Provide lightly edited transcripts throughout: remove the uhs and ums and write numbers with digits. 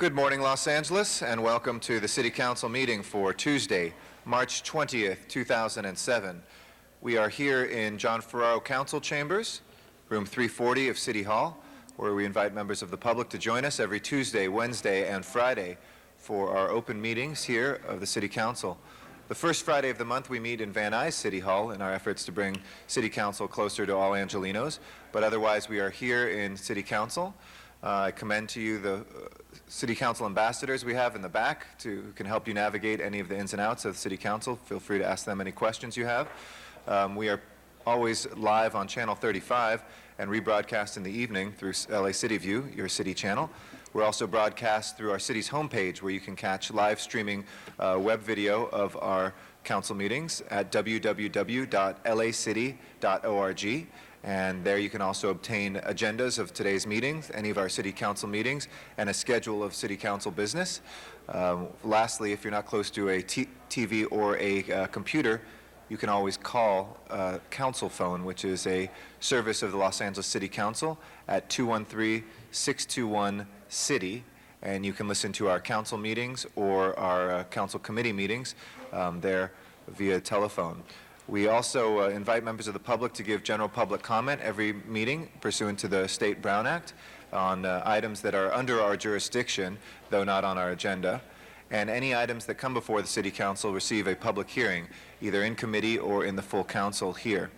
Good morning, Los Angeles, and welcome to the City Council meeting for Tuesday, March 20th, 2007. We are here in John Ferraro Council Chambers, room 340 of City Hall, where we invite members of the public to join us every Tuesday, Wednesday, and Friday for our open meetings here of the City Council. The first Friday of the month we meet in Van Nuys City Hall in our efforts to bring City Council closer to all Angelenos, but otherwise we are here in City Council. I commend to you the City Council ambassadors we have in the back who can help you navigate any of the ins and outs of the City Council. Feel free to ask them any questions you have. We are always live on Channel 35 and rebroadcast in the evening through LA City View, your city channel. We're also broadcast through our city's homepage, where you can catch live streaming web video of our council meetings at www.lacity.org. And there you can also obtain agendas of today's meetings, any of our City Council meetings, and a schedule of City Council business. Lastly, if you're not close to a TV or a computer, you can always call Council Phone, which is a service of the Los Angeles City Council, at 213-621-CITY, and you can listen to our council meetings or our council committee meetings there via telephone. We also invite members of the public to give general public comment every meeting pursuant to the State Brown Act on items that are under our jurisdiction, though not on our agenda. And any items that come before the City Council receive a public hearing, either in committee or in the full council here.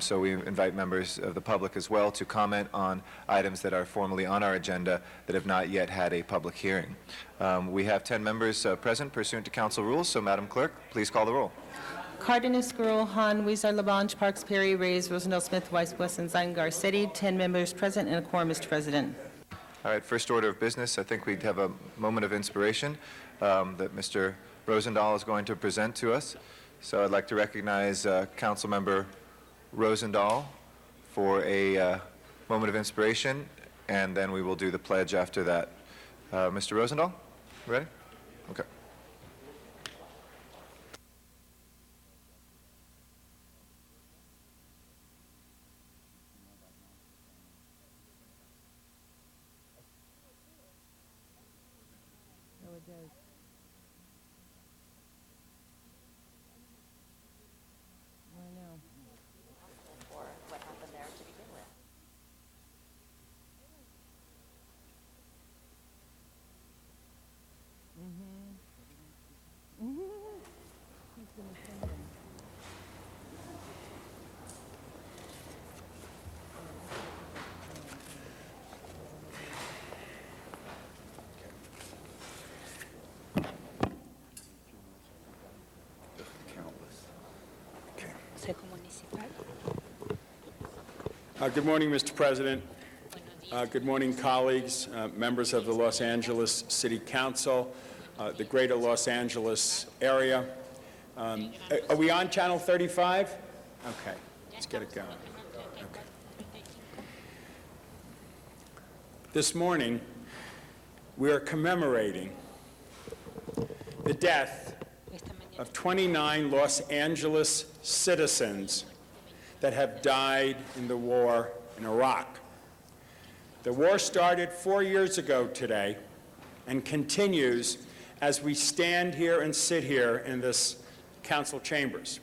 So we invite members of the public as well to comment on items that are formally on our agenda that have not yet had a public hearing. We have 10 members present pursuant to council rules, so Madam Clerk, please call the roll. Cardenas, Gruel, Han, Weezer, Labange, Parks, Perry, Reyes, Rosendale, Smith, Weiss, Wesson, Zine, Garcetti. 10 members present and a quorum, Mr. President. All right, first order of business, I think we'd have a moment of inspiration that Mr. Rosendahl is going to present to us. So I'd like to recognize Councilmember Rosendahl for a moment of inspiration, and then we will do the pledge after that. Mr. Rosendahl, ready? Okay. Good morning, Mr. President. Good morning, colleagues, members of the Los Angeles City Council, the greater Los Angeles area. Are we on Channel 35? Okay, let's get it going. Okay. This morning, we are commemorating the death of 29 Los Angeles citizens that have died in the war in Iraq. The war started 4 years ago today and continues as we stand here and sit here in this council chambers.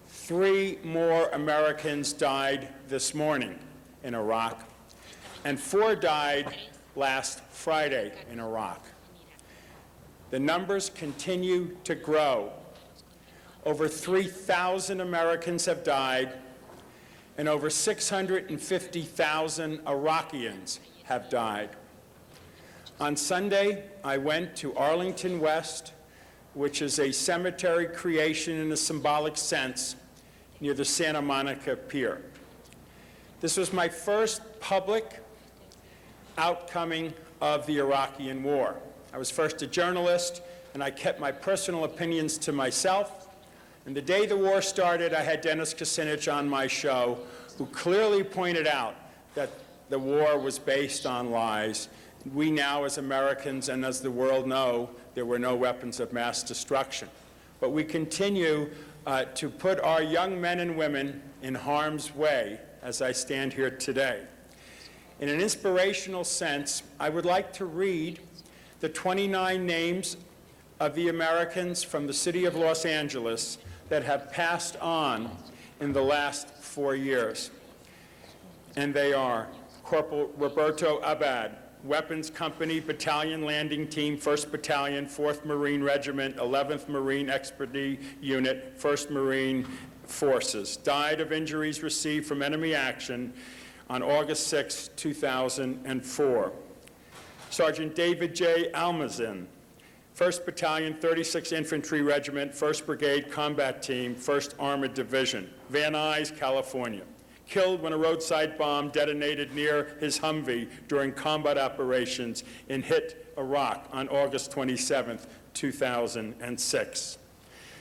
3 more Americans died this morning in Iraq, and 4 died last Friday in Iraq. The numbers continue to grow. Over 3,000 Americans have died, and over 650,000 Iraqians have died. On Sunday, I went to Arlington West, which is a cemetery creation in a symbolic sense near the Santa Monica Pier. This was my first public outcoming of the Iraqi war. I was first a journalist, and I kept my personal opinions to myself. And the day the war started, I had Dennis Kucinich on my show, who clearly pointed out that the war was based on lies. We now, as Americans and as the world know, there were no weapons of mass destruction. But we continue to put our young men and women in harm's way as I stand here today. In an inspirational sense, I would like to read the 29 names of the Americans from the city of Los Angeles that have passed on in the last 4 years. And they are Corporal Roberto Abad, Weapons Company Battalion Landing Team, 1st Battalion, 4th Marine Regiment, 11th Marine Expeditionary Unit, 1st Marine Forces. Died of injuries received from enemy action on August 6, 2004. Sergeant David J. Almazin, 1st Battalion, 36th Infantry Regiment, 1st Brigade Combat Team, 1st Armored Division, Van Nuys, California. Killed when a roadside bomb detonated near his Humvee during combat operations in Hit, Iraq on August 27, 2006.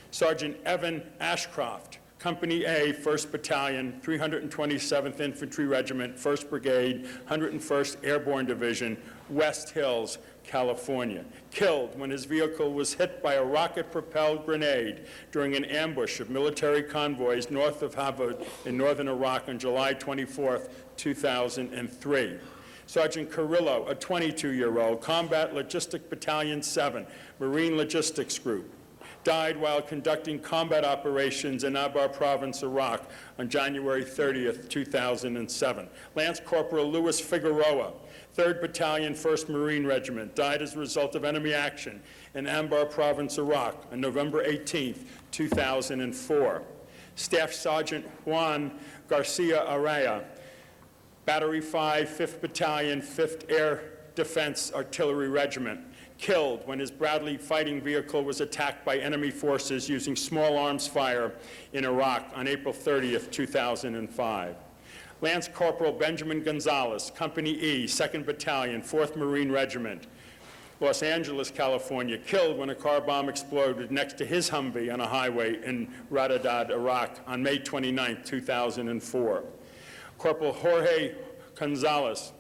Sergeant Evan Ashcroft, Company A, 1st Battalion, 327th Infantry Regiment, 1st Brigade, 101st Airborne Division, West Hills, California. Killed when his vehicle was hit by a rocket-propelled grenade during an ambush of military convoys north of Havod in northern Iraq on July 24, 2003. Sergeant Carrillo, a 22-year-old, Combat Logistic Battalion 7, Marine Logistics Group, died while conducting combat operations in Anbar Province, Iraq on January 30, 2007. Lance Corporal Louis Figueroa, 3rd Battalion, 1st Marine Regiment, died as a result of enemy action in Anbar Province, Iraq on November 18, 2004. Staff Sergeant Juan Garcia Araya, Battery 5, 5th Battalion, 5th Air Defense Artillery Regiment, killed when his Bradley fighting vehicle was attacked by enemy forces using small arms fire in Iraq on April 30, 2005. Lance Corporal Benjamin Gonzalez, Company E, 2nd Battalion, 4th Marine Regiment, Los Angeles, California, killed when a car bomb exploded next to his Humvee on a highway in Radadad, Iraq on May 29, 2004. Corporal Jorge Gonzalez,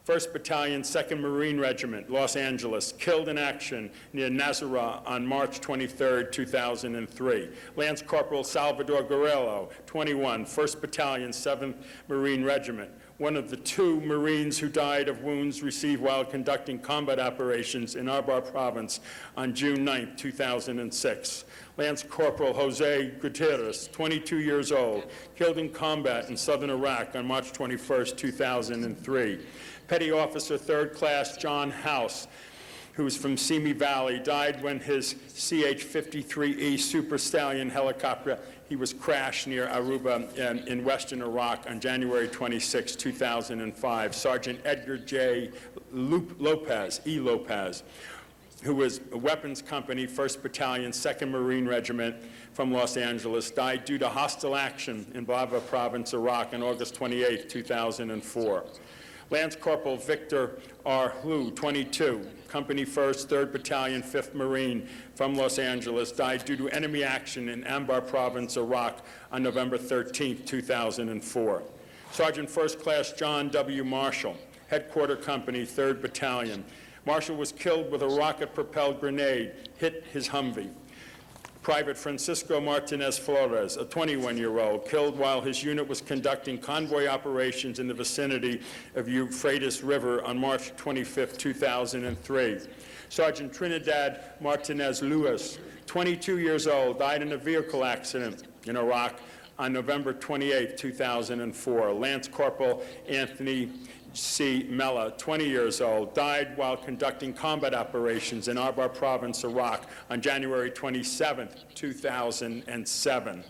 1st Battalion, 2nd Marine Regiment, Los Angeles, killed in action near Nazareth on March 23, 2003. Lance Corporal Salvador Guerrero, 21, 1st Battalion, 7th Marine Regiment, one of the 2 Marines who died of wounds received while conducting combat operations in Anbar Province on June 9, 2006. Lance Corporal Jose Gutierrez, 22 years old, killed in combat in southern Iraq on March 21, 2003. Petty Officer 3rd Class John House, who was from Simi Valley, died when his CH-53E Super Stallion helicopter, he was crashed near Aruba in western Iraq on January 26, 2005. Sergeant Edgar J. Lopez, who was a Weapons Company, 1st Battalion, 2nd Marine Regiment from Los Angeles, died due to hostile action in Bava Province, Iraq on August 28, 2004. Lance Corporal Victor R. Hu, 22, Company 1st, 3rd Battalion, 5th Marine from Los Angeles, died due to enemy action in Anbar Province, Iraq on November 13, 2004. Sergeant 1st Class John W. Marshall, Headquarter Company, 3rd Battalion. Marshall was killed with a rocket-propelled grenade, hit his Humvee. Private Francisco Martinez Flores, a 21-year-old, killed while his unit was conducting convoy operations in the vicinity of Euphrates River on March 25, 2003. Sergeant Trinidad Martinez Lewis, 22 years old, died in a vehicle accident in Iraq on November 28, 2004. Lance Corporal Anthony C. Mella, 20 years old, died while conducting combat operations in Anbar Province, Iraq on January 27, 2007.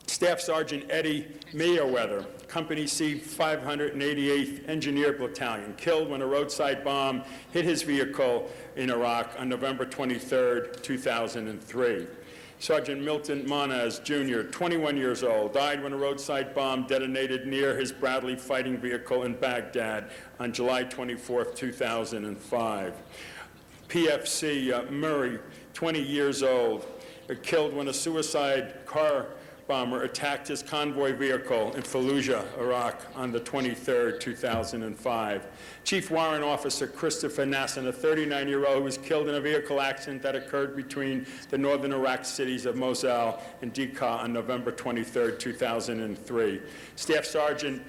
Staff Sergeant Eddie Mayweather, Company C, 588th Engineer Battalion, killed when a roadside bomb hit his vehicle in Iraq on November 23, 2003. Sergeant Milton Monaz, Jr., 21 years old, died when a roadside bomb detonated near his Bradley fighting vehicle in Baghdad on July 24, 2005. PFC Murray, 20 years old, killed when a suicide car bomber attacked his convoy vehicle in Fallujah, Iraq on the 23rd, 2005. Chief Warrant Officer Christopher Nasson, a 39-year-old who was killed in a vehicle accident that occurred between the northern Iraq cities of Mosul and Dikha on November 23rd, 2003. Staff Sergeant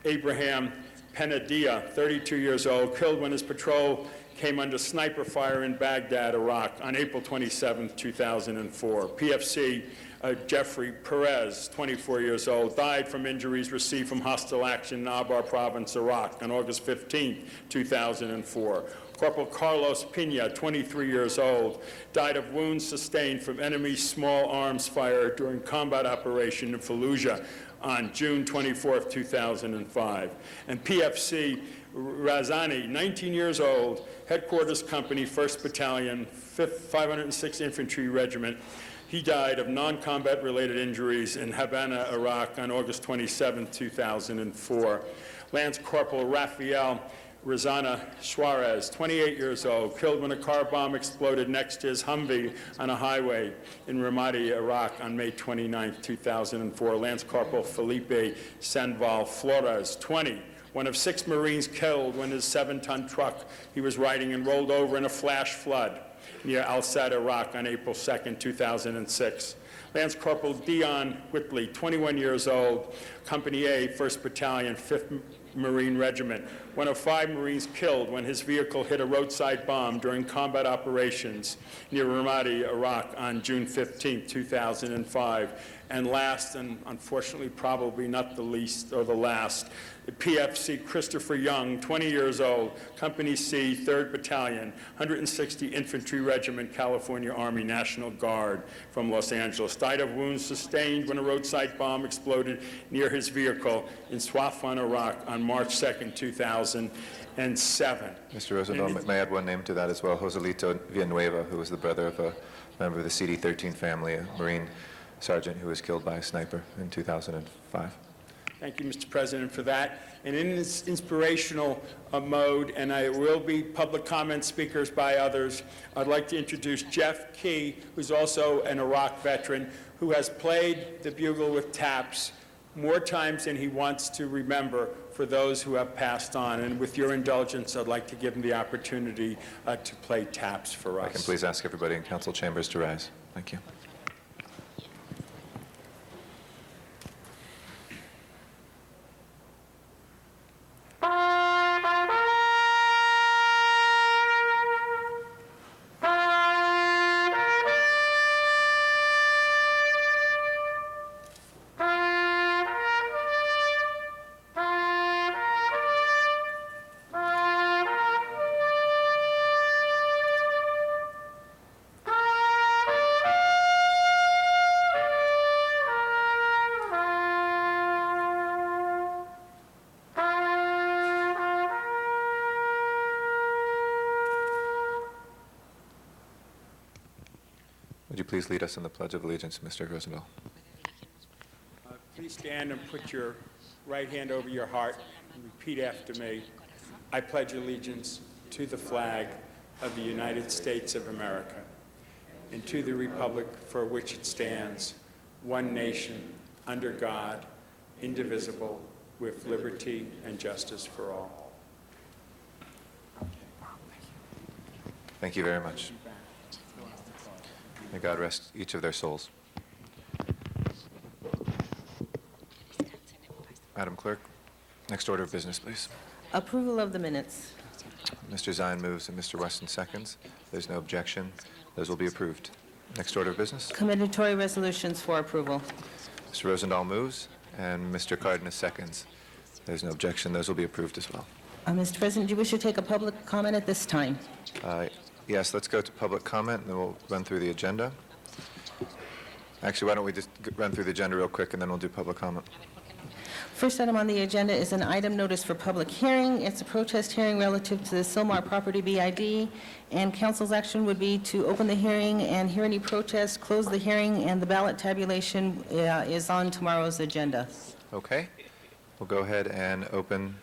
Abraham Penadia, 32 years old, killed when his patrol came under sniper fire in Baghdad, Iraq, on April 27, 2004. PFC Jeffrey Perez, 24 years old, died from injuries received from hostile action in Anbar Province, Iraq, on August 15, 2004. Corporal Carlos Pina, 23 years old, died of wounds sustained from enemy small arms fire during combat operation in Fallujah on June 24, 2005. And PFC Razani, 19 years old, Headquarters Company, 1st Battalion, 506th Infantry Regiment. He died of non-combat related injuries in Havana, Iraq on August 27, 2004. Lance Corporal Rafael Rosana Suarez, 28 years old, killed when a car bomb exploded next to his Humvee on a highway in Ramadi, Iraq on May 29, 2004. Lance Corporal Felipe Sanval Flores, 20, one of 6 Marines killed when his 7-ton truck he was riding and rolled over in a flash flood near Al-Sad, Iraq on April 2, 2006. Lance Corporal Dion Whitley, 21 years old, Company A, 1st Battalion, 5th Marine Regiment, one of 5 Marines killed when his vehicle hit a roadside bomb during combat operations near Ramadi, Iraq on June 15, 2005. And last, and unfortunately probably not the least or the last, PFC Christopher Young, 20 years old, Company C, 3rd Battalion, 160 Infantry Regiment, California Army National Guard from Los Angeles, died of wounds sustained when a roadside bomb exploded near his vehicle in Swafan, Iraq on March 2, 2007. Mr. Rosendahl, may I add one name to that as well? Joselito Villanueva, who was the brother of a member of the CD-13 family, a Marine sergeant who was killed by a sniper in 2005. Thank you, Mr. President, for that. And in this inspirational mode, and I will be public comment speakers by others, I'd like to introduce Jeff Key, who's also an Iraq veteran, who has played the bugle with taps more times than he wants to remember for those who have passed on. And with your indulgence, I'd like to give him the opportunity to play taps for us. I can please ask everybody in council chambers to rise. Thank you. Would you please lead us in the Pledge of Allegiance, Mr. Rosendahl? Please stand and put your right hand over your heart and repeat after me. I pledge allegiance to the flag of the United States of America and to the republic for which it stands, one nation, under God, indivisible, with liberty and justice for all. Thank you very much. May God rest each of their souls. Madam Clerk, next order of business, please. Approval of the minutes. Mr. Zine moves and Mr. Weston seconds. There's no objection. Those will be approved. Next order of business. Commendatory resolutions for approval. Mr. Rosendahl moves and Mr. Cardenas seconds. There's no objection. Those will be approved as well. Mr. President, do you wish to take a public comment at this time? Yes, let's go to public comment, and then we'll run through the agenda. Actually, why don't we just run through the agenda real quick, and then we'll do public comment. First item on the agenda is an item notice for public hearing. It's a protest hearing relative to the Sylmar property BID, and council's action would be to open the hearing and hear any protest, close the hearing, and the ballot tabulation is on tomorrow's agenda. Okay. We'll go ahead and open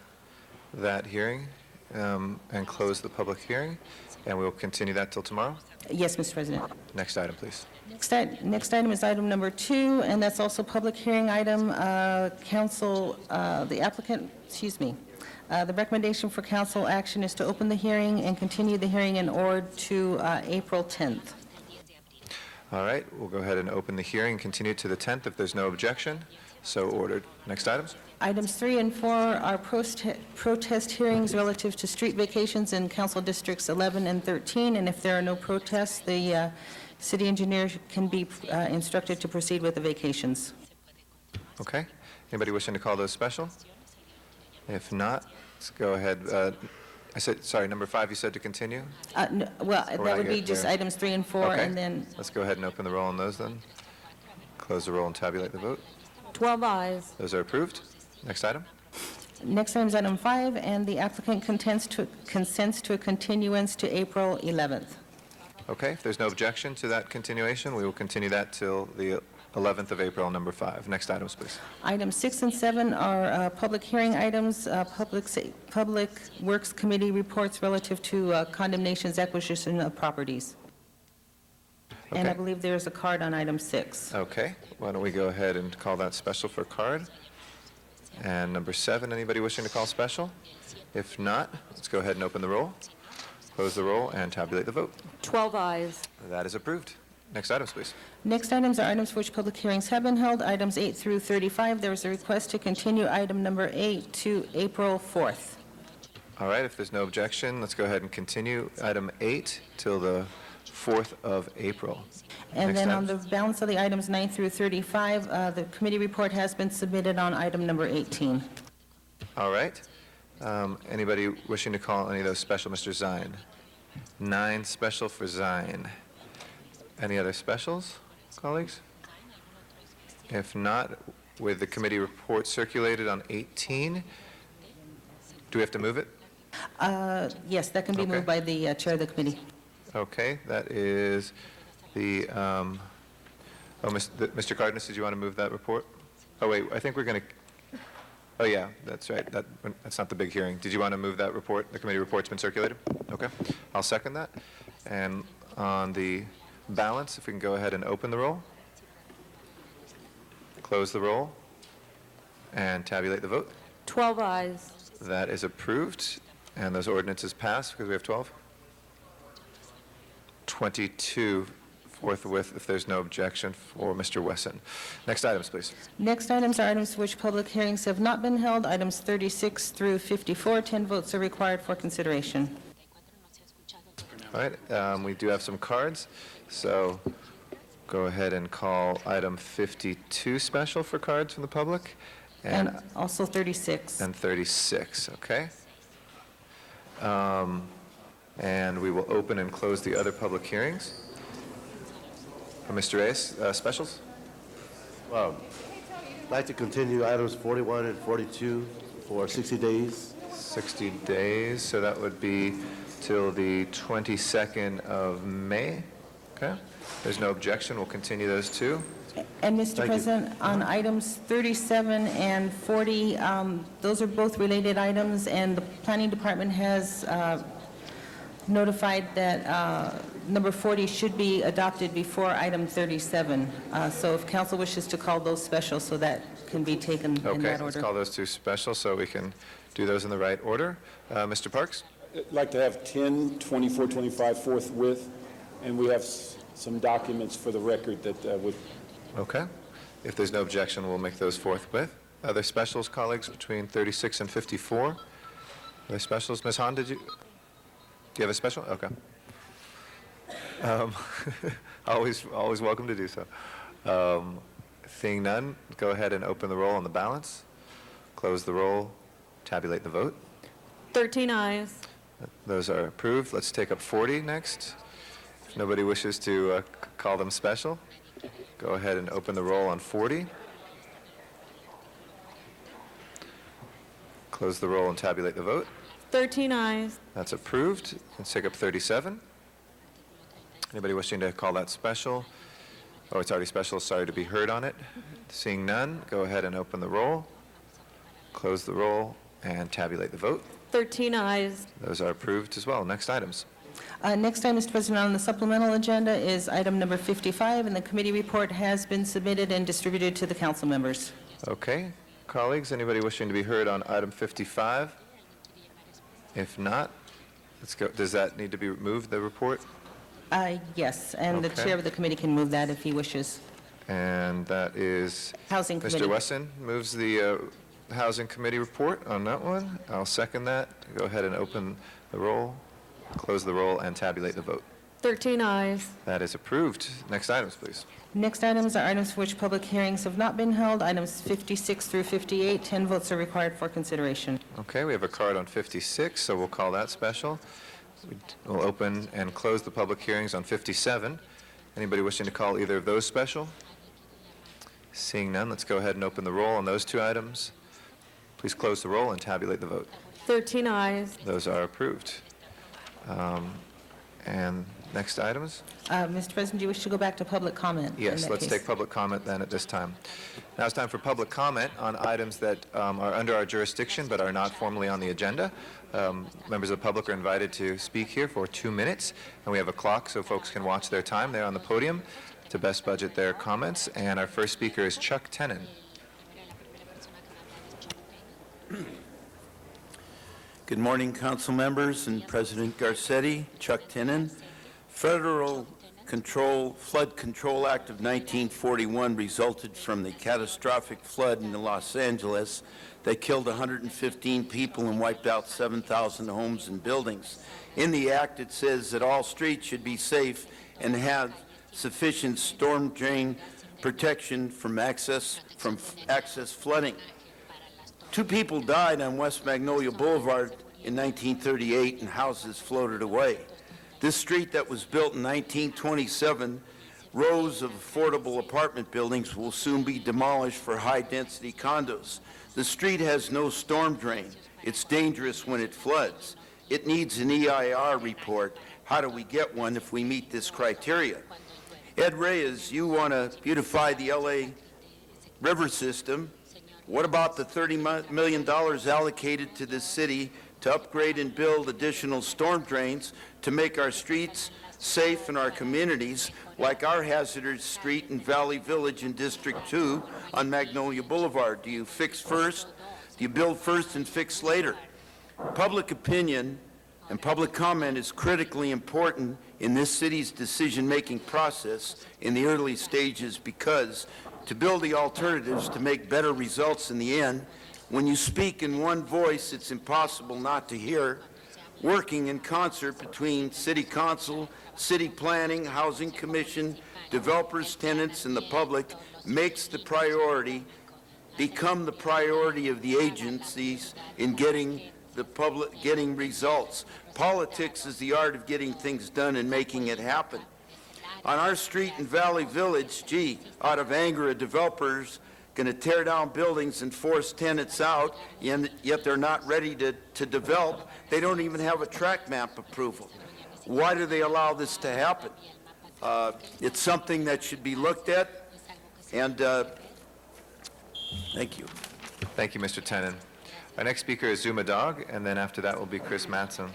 that hearing and close the public hearing, and we'll continue that till tomorrow. Yes, Mr. President. Next item, please. Next item is item number 2, and that's also public hearing item. The recommendation for council action is to open the hearing and continue the hearing in order to April 10th. All right, we'll go ahead and open the hearing, continue to the 10th if there's no objection. So ordered. Next items? Items 3 and 4 are protest hearings relative to street vacations in Council Districts 11 and 13, and if there are no protests, the city engineer can be instructed to proceed with the vacations. Okay. Anybody wishing to call those special? If not, let's go ahead. I said, sorry, number 5, you said to continue? Well, We're that not would be yet just there. items 3 and 4, Okay. and then, Let's go ahead and open the roll on those then. Close the roll and tabulate the vote. 12 ayes. Those are approved. Next item? next item is item 5, and the applicant consents to a continuance to April 11th. Okay, if there's no objection to that continuation, we will continue that till the 11th of April, number 5. Next items, please. Items 6 and 7 are public hearing items, Public Works Committee reports relative to condemnations, acquisition of properties. And I Okay. believe there's a card on item 6. Okay, why don't we go ahead and call that special for card? And number 7, anybody wishing to call special? If not, let's go ahead and open the roll, close the roll, and tabulate the vote. 12 ayes. That is approved. Next items, please. Next items are items for which public hearings have been held. Items 8 through 35, there was a request to continue item number 8 to April 4th. All right, if there's no objection, let's go ahead and continue item 8 till the 4th of April. And Next then on the items. balance of the items 9 through 35, the committee report has been submitted on item number 18. All right. Anybody wishing to call any of those special, Mr. Zine? 9 special for Zine. Any other specials, colleagues? If not, with the committee report circulated on 18, do we have to move it? Yes, that can be Okay. moved by the chair of the committee. Okay, that is the, Mr. Cardenas, did you want to move that report? Oh, wait, I think we're going to, oh, yeah, that's right. That's not the big hearing. Did you want to move that report? The committee report's been circulated? Okay, I'll second that. And on the balance, if we can go ahead and open the roll, close the roll, and tabulate the vote. 12 ayes. That is approved, and those ordinances pass because we have 12. 22 forthwith, if there's no objection, for Mr. Wesson. Next items, please. Next items are items for which public hearings have not been held. Items 36 through 54, 10 votes are required for consideration. All right, we do have some cards, so go ahead and call item 52 special for cards from the public, And also 36. and 36, okay? And we will open and close the other public hearings. Mr. Reyes, specials? I'd like to continue items 41 and 42 for 60 days. 60 days, so that would be till the 22nd of May, okay? There's no objection, we'll continue those two. And Mr. Thank you. President, on items 37 and 40, those are both related items, and the Planning Department has notified that number 40 should be adopted before item 37. So if council wishes to call those special, so that can be taken in Okay, that let's order. call those two special so we can do those in the right order. Mr. Parks? I'd like to have 10, 24, 25 forthwith, and we have some documents for the record that would, Okay. If there's no objection, we'll make those forthwith. Other specials, colleagues, between 36 and 54? Other specials? Ms. Hahn, do you have a special? Okay. Always welcome to do so. Seeing none, go ahead and open the roll on the balance, close the roll, tabulate the vote. 13 ayes. Those are approved. Let's take up 40 next. If nobody wishes to call them special, go ahead and open the roll on 40. Close the roll and tabulate the vote. 13 ayes. That's approved. Let's take up 37. Anybody wishing to call that special? Oh, it's already special. Sorry to be heard on it. Seeing none, go ahead and open the roll, close the roll, and tabulate the vote. 13 ayes. Those are approved as well. Next items. Next item, Mr. President, on the supplemental agenda is item number 55, and the committee report has been submitted and distributed to the council members. Okay, colleagues, anybody wishing to be heard on item 55? If not, let's go. Does that need to be moved, the report? Yes, and the Okay. chair of the committee can move that if he wishes. And that is Housing Committee. Mr. Wesson moves the Housing Committee report on that one. I'll second that. Go ahead and open the roll, close the roll, and tabulate the vote. 13 ayes. That is approved. Next items, please. Next items are items for which public hearings have not been held. Items 56 through 58, 10 votes are required for consideration. Okay, we have a card on 56, so we'll call that special. We'll open and close the public hearings on 57. Anybody wishing to call either of those special? Seeing none, let's go ahead and open the roll on those two items. Please close the roll and tabulate the vote. 13 ayes. Those are approved. And next items? Mr. President, do you wish to go back to public comment? in Yes, that let's case? take public comment then at this time. Now it's time for public comment on items that are under our jurisdiction but are not formally on the agenda. Members of the public are invited to speak here for 2 minutes, and we have a clock so folks can watch their time there on the podium to best budget their comments. And our first speaker is Chuck Tenon. Good morning, council members and President Garcetti. Chuck Tenon. Federal Flood Control Act of 1941 resulted from the catastrophic flood in Los Angeles that killed 115 people and wiped out 7,000 homes and buildings. In the act, it says that all streets should be safe and have sufficient storm drain protection from access flooding. 2 people died on West Magnolia Boulevard in 1938 and houses floated away. This street that was built in 1927, rows of affordable apartment buildings will soon be demolished for high-density condos. The street has no storm drain. It's dangerous when it floods. It needs an EIR report. How do we get one if we meet this criteria? Ed Reyes, you want to beautify the LA river system. What about the $30 million allocated to this city to upgrade and build additional storm drains to make our streets safe in our communities, like our hazardous street in Valley Village in District 2 on Magnolia Boulevard? Do you fix first? Do you build first and fix later? Public opinion and public comment is critically important in this city's decision-making process in the early stages, because to build the alternatives to make better results in the end, when you speak in one voice, it's impossible not to hear. Working in concert between City Council, City Planning, Housing Commission, developers, tenants, and the public makes the priority become the priority of the agencies in getting results. Politics is the art of getting things done and making it happen. On our street in Valley Village, out of anger, a developer's going to tear down buildings and force tenants out, and yet they're not ready to develop. They don't even have a track map approval. Why do they allow this to happen? It's something that should be looked at, and thank you. Thank you, Mr. Tenon. Our next speaker is Zuma Dog, and then after that will be Chris Mattson.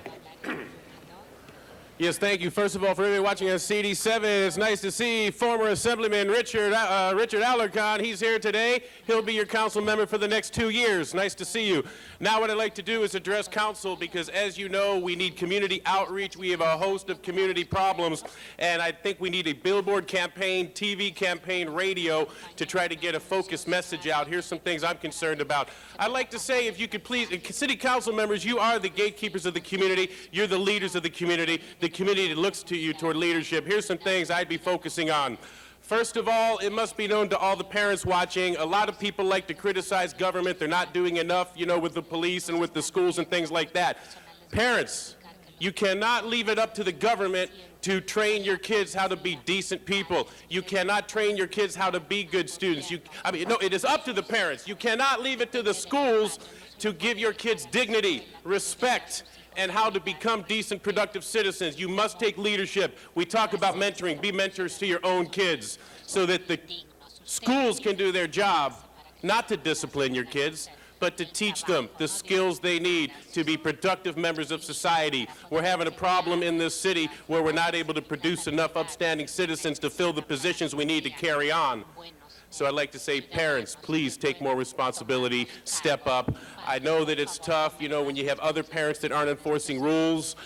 Yes, thank you. First of all, for everybody watching on CD7, it's nice to see former Assemblyman Richard Alarcon. He's here today. He'll be your council member for the next 2 years. Nice to see you. Now what I'd like to do is address council, because as you know, we need community outreach. We have a host of community problems, and I think we need a billboard campaign, TV campaign, radio to try to get a focused message out. Here's some things I'm concerned about. I'd like to say, if you could please, city council members, you are the gatekeepers of the community. You're the leaders of the community. The community looks to you toward leadership. Here's some things I'd be focusing on. First of all, it must be known to all the parents watching, a lot of people like to criticize government. They're not doing enough, you know, with the police and with the schools and things like that. Parents, you cannot leave it up to the government to train your kids how to be decent people. You cannot train your kids how to be good students. No, it is up to the parents. You cannot leave it to the schools to give your kids dignity, respect, and how to become decent, productive citizens. You must take leadership. We talk about mentoring. Be mentors to your own kids so that the schools can do their job, not to discipline your kids, but to teach them the skills they need to be productive members of society. We're having a problem in this city where we're not able to produce enough upstanding citizens to fill the positions we need to carry on. So I'd like to say, parents, please take more responsibility, step up. I know that it's tough, you know, when you have other parents that aren't enforcing rules.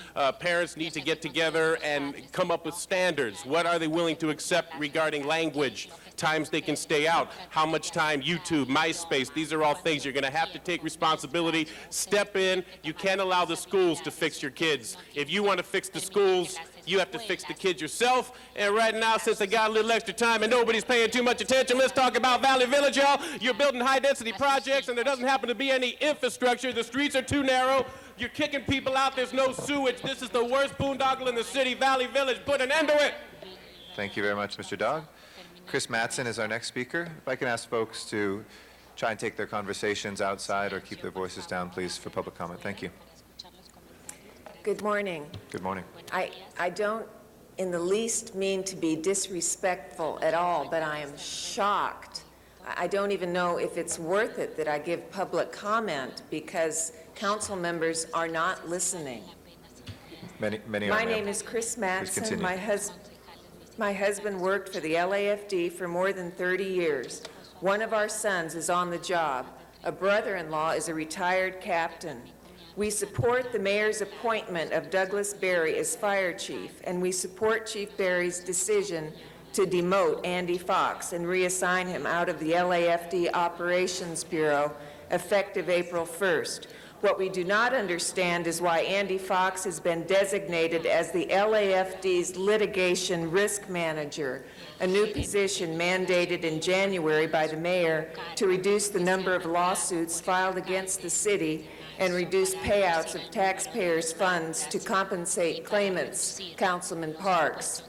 Parents need to get together and come up with standards. What are they willing to accept regarding language, times they can stay out, how much time, YouTube, MySpace, these are all things you're going to have to take responsibility, step in. You can't allow the schools to fix your kids. If you want to fix the schools, you have to fix the kids yourself. And right now, since I got a little extra time and nobody's paying too much attention, let's talk about Valley Village, y'all. You're building high-density projects, and there doesn't happen to be any infrastructure. The streets are too narrow. You're kicking people out. There's no sewage. This is the worst boondoggle in the city. Valley Village, put an end to it. Thank you very much, Mr. Dog. Chris Mattson is our next speaker. If I can ask folks to try and take their conversations outside or keep their voices down, please, for public comment. Thank you. Good morning. Good morning. I don't in the least mean to be disrespectful at all, but I am shocked. I don't even know if it's worth it that I give public comment because council members are not listening. Many are. My ma'am. name is Chris Please Mattson. continue. My husband worked for the LAFD for more than 30 years. One of our sons is on the job. A brother-in-law is a retired captain. We support the mayor's appointment of Douglas Berry as fire chief, and we support Chief Berry's decision to demote Andy Fox and reassign him out of the LAFD Operations Bureau effective April 1st. What we do not understand is why Andy Fox has been designated as the LAFD's litigation risk manager, a new position mandated in January by the mayor to reduce the number of lawsuits filed against the city and reduce payouts of taxpayers' funds to compensate claimants, Councilman Parks.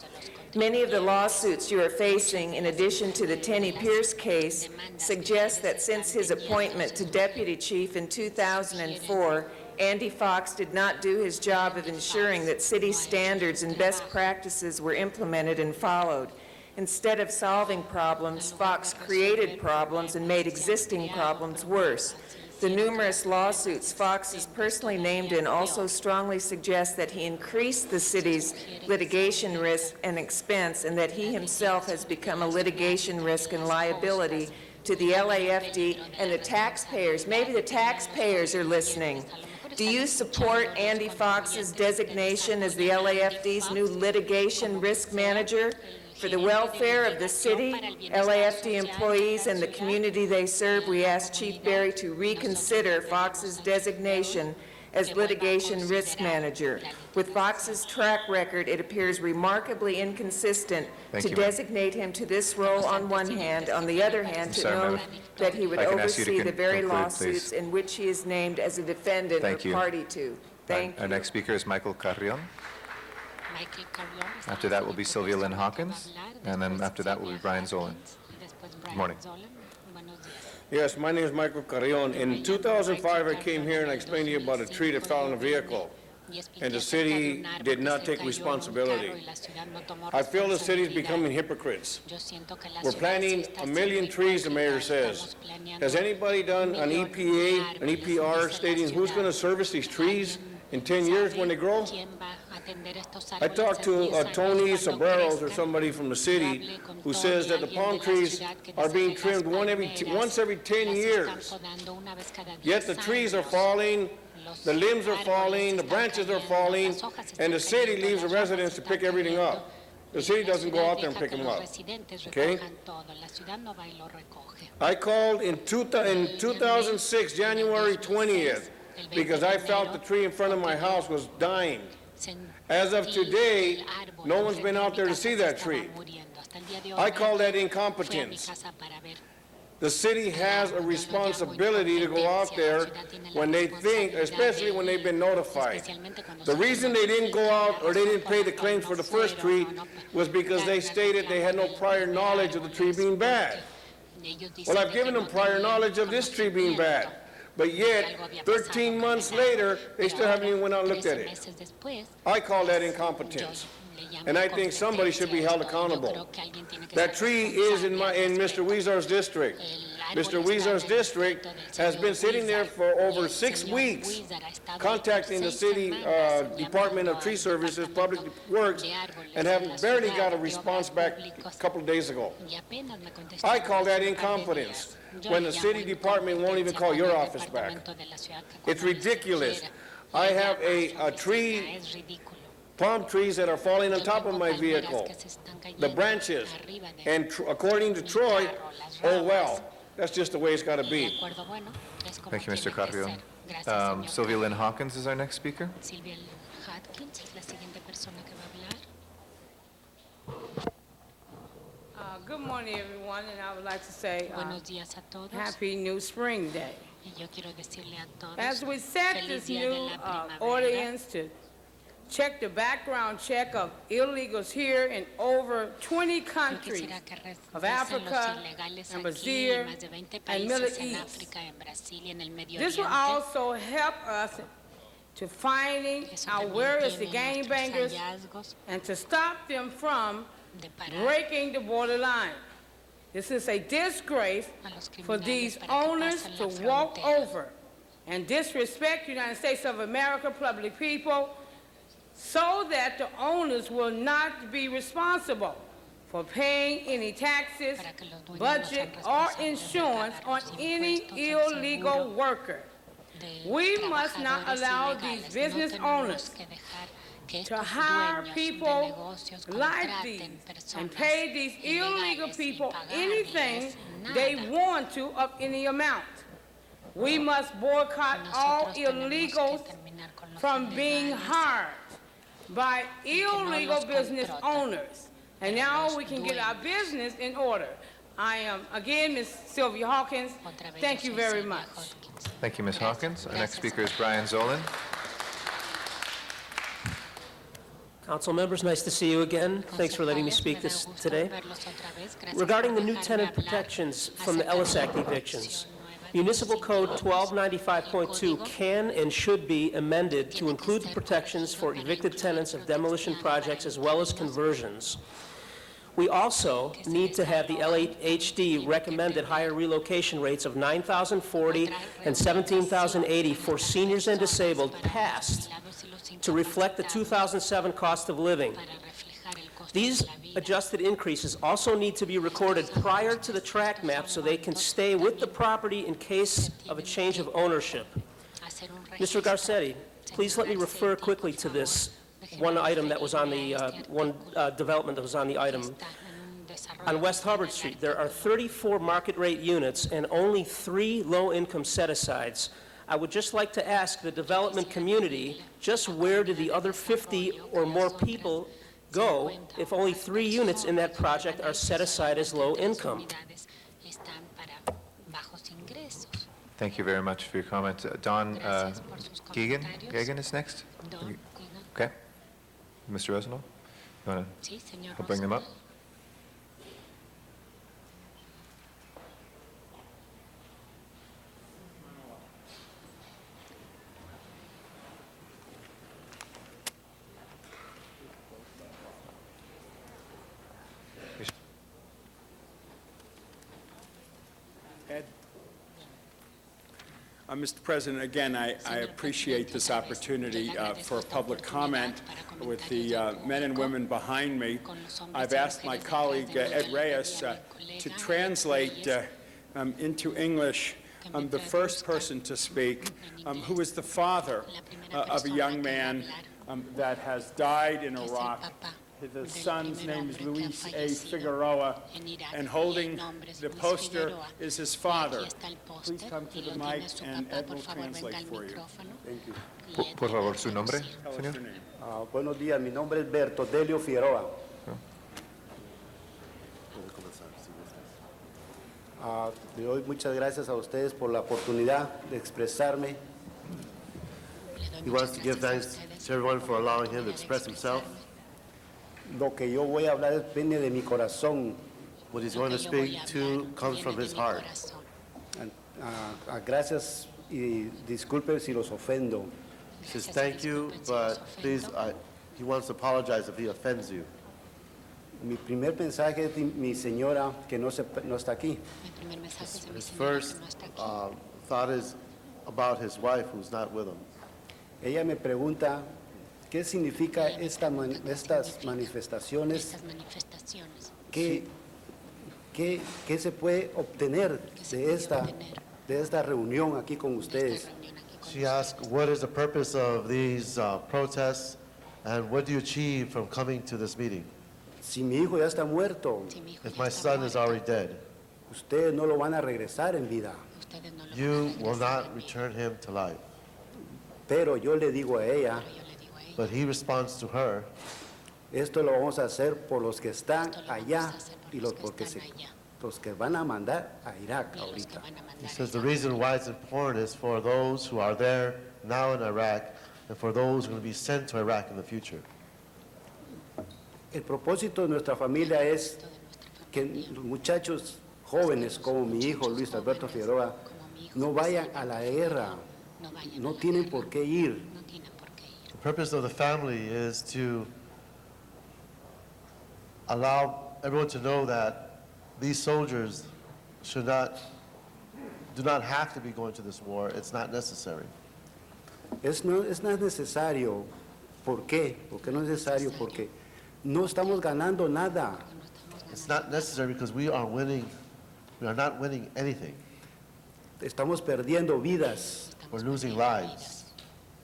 Many of the lawsuits you are facing, in addition to the Tenny Pierce case, suggest that since his appointment to deputy chief in 2004, Andy Fox did not do his job of ensuring that city standards and best practices were implemented and followed. Instead of solving problems, Fox created problems and made existing problems worse. The numerous lawsuits Fox is personally named in also strongly suggest that he increased the city's litigation risk and expense, and that he himself has become a litigation risk and liability to the LAFD and the taxpayers. Maybe the taxpayers are listening. Do you support Andy Fox's designation as the LAFD's new litigation risk manager? For the welfare of the city, LAFD employees, and the community they serve, we ask Chief Berry to reconsider Fox's designation as litigation risk manager. With Fox's track record, it appears remarkably inconsistent to designate him to this role on one hand, on the other hand, to know that he would oversee the very lawsuits in which he is named as a defendant or party to. Thank you. Our next speaker is Michael Carrion. After that will be Sylvia Lynn Hawkins, and then after that will be Brian Zolan. Good morning. Yes, my name is Michael Carrion. In 2005, I came here and I explained to you about a tree that fell in a vehicle, and the city did not take responsibility. I feel the city is becoming hypocrites. We're planting 1 million trees, the mayor says. Has anybody done an EPA, an EPR stating who's going to service these trees in 10 years when they grow? I talked to Tony Sobreros or somebody from the city who says that the palm trees are being trimmed once every 10 years. Yet the trees are falling, the limbs are falling, the branches are falling, and the city leaves the residents to pick everything up. The city doesn't go out there and pick them up. Okay? I called in 2006, January 20th, because I felt the tree in front of my house was dying. As of today, no one's been out there to see that tree. I call that incompetence. The city has a responsibility to go out there when they think, especially when they've been notified. The reason they didn't go out or they didn't pay the claims for the first tree was because they stated they had no prior knowledge of the tree being bad. Well, I've given them prior knowledge of this tree being bad. But yet, 13 months later, they still haven't even went out and looked at it. I call that incompetence. and I think somebody should be held accountable. That tree is in Mr. Weezar's district. Mr. Weezar's district has been sitting there for over 6 weeks, contacting the city Department of Tree Services, Public Works, and have barely got a response back a couple of days ago. I call that incompetence, when the city department won't even call your office back. It's ridiculous. I have a tree, palm trees that are falling on top of my vehicle, the branches, and according to Troy, oh well, that's just the way it's got to be. Thank you, Mr. Carrion. Sylvia Lynn Hawkins is our next speaker. Silvia Hatkins es la siguiente persona que va a hablar. Good morning, everyone, and I would like to say Buenos días a todos. Happy New Spring Day. Y yo quiero decirle a todos, As we set feliz this día de new la primavera. audience to check the background check of illegals here in over 20 Yo countries quisiera que of revisen los Africa ilegales and aquí Brazil en más de 20 and Middle países en East. África, en Brasil y en el Medio This will Oriente. also help us to finding Eso out también where is the tiene gangbangers nuestros hallazgos and to stop them from de parar breaking the borderline. This is a disgrace a los for criminales these para que owners pasen to la walk frontera. over and disrespect United States of America public people so that the owners will not be responsible for paying any taxes, Para que los dueños no budget, sean or responsables de insurance pagar on los any impuestos, el illegal seguro worker. de We must not trabajadores allow ilegales. these No business tenemos owners que dejar que to estos hire dueños de people negocios like contraten these and personas pay these illegal ilegales people sin anything pagarles they nada. want to of any amount. We must boycott all Nosotros tenemos que illegals terminar con los from being ilegales. hired by no illegal los business contratan. owners. And now we can get our business in order. I am, again, Ms. Sylvia Hawkins. Otra vez, Thank yo you soy very Silvia much. Hawkins. Thank you, Ms. Hawkins. Our next Gracias. speaker is Brian Zolan. Council members, nice to see you again. Thanks for letting me speak this today. Regarding the new tenant protections from the Ellis Act evictions, Municipal Code 1295.2 can and should be amended to include the protections for evicted tenants of demolition projects as well as conversions. We also need to have the LHD recommended higher relocation rates of $9,040 and $17,080 for seniors and disabled passed to reflect the 2007 cost of living. These adjusted increases also need to be recorded prior to the tract map so they can stay with the property in case of a change of ownership. Mr. Garcetti, please let me refer quickly to this one item that was on the, development that was on the item. On West Hubbard Street, there are 34 market rate units and only 3 low-income set-asides. I would just like to ask the development community, just where did the other 50 or more people go if only 3 units in that project are set aside as low income? Thank you very much for your comment. Don Gagan is next. Okay. Mr. Rosenthal, you want to bring them up? Mr. President, again, I appreciate this opportunity for a public comment with the men and women behind me. I've asked my colleague Ed Reyes to translate into English the first person to speak, who is the father of a young man that has died in Iraq. The son's name is Luis A. Figueroa, and holding the poster is his father. Please come to the mic, and Ed will translate for you. Thank you. Por favor, su nombre, Tell us señor. your name. Buenos días, mi nombre es Berto Delio Figueroa. Le doy muchas gracias a ustedes por la oportunidad de expresarme. He wants to give thanks to everyone for allowing him to express himself. Lo que yo voy a hablar viene de mi corazón. What he's going to speak to comes from his heart. Gracias y disculpe si los ofendo. He says thank you, but please he wants to apologize if he offends you. Mi primer mensaje es de mi señora que no está aquí. Mi primer mensaje es de mi His señora first que no está aquí. thought is about his wife who's not with him. Ella me pregunta qué significa estas manifestaciones, Estas manifestaciones. qué se puede obtener de esta reunión aquí con ustedes. She asked, what is the purpose of these protests, and what do you achieve from coming to this meeting? Si mi hijo ya está muerto, Si mi hijo If ya my está son is muerto, already dead, ustedes no lo van a regresar en vida. ustedes no lo you van a will regresar not en vida. return him to life. Pero yo le digo a ella, Pero yo le digo a ella, But he responds to her, esto lo vamos a hacer por los que están esto lo vamos allá a hacer por y los los que están allá que van a mandar a Irak y los que ahorita. van a he mandar says the a reason why it's important is for those who are there now in Iraq and for those who are going to be sent to Iraq in the future. El propósito de nuestra familia es que los muchachos jóvenes como mi hijo Luis Alberto Figueroa no vayan a la guerra, no vayan no a la tienen guerra, por qué ir. no tienen por qué ir. The purpose of the family is to allow everyone to know that these soldiers do not have to be going to this war. It's not necessary. No es necesario. ¿Por qué? Porque no es necesario porque no estamos ganando nada. It's not necessary because we are not winning anything. Estamos perdiendo vidas, We're losing lives.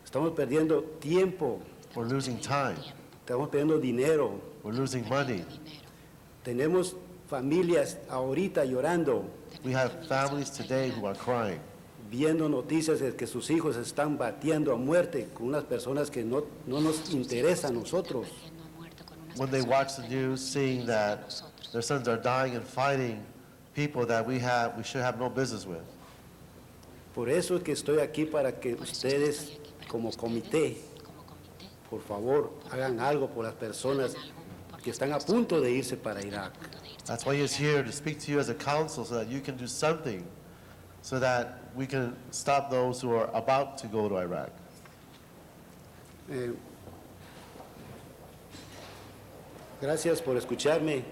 estamos perdiendo tiempo, We're losing time. estamos perdiendo dinero. We're losing money. Tenemos familias ahorita llorando, We have families today who are crying, viendo noticias de que sus hijos están batiendo a muerte con unas personas que no nos interesan a nosotros. when they watch the news, seeing that their sons are dying and fighting people that we should have no business with. Por eso es que estoy aquí para que ustedes, como comité, por favor, hagan algo por las personas que están a punto de irse para Irak. That's why he's here, to speak to you as a council so that you can do something so that we can stop those who are about to go to Iraq. Gracias por escucharme.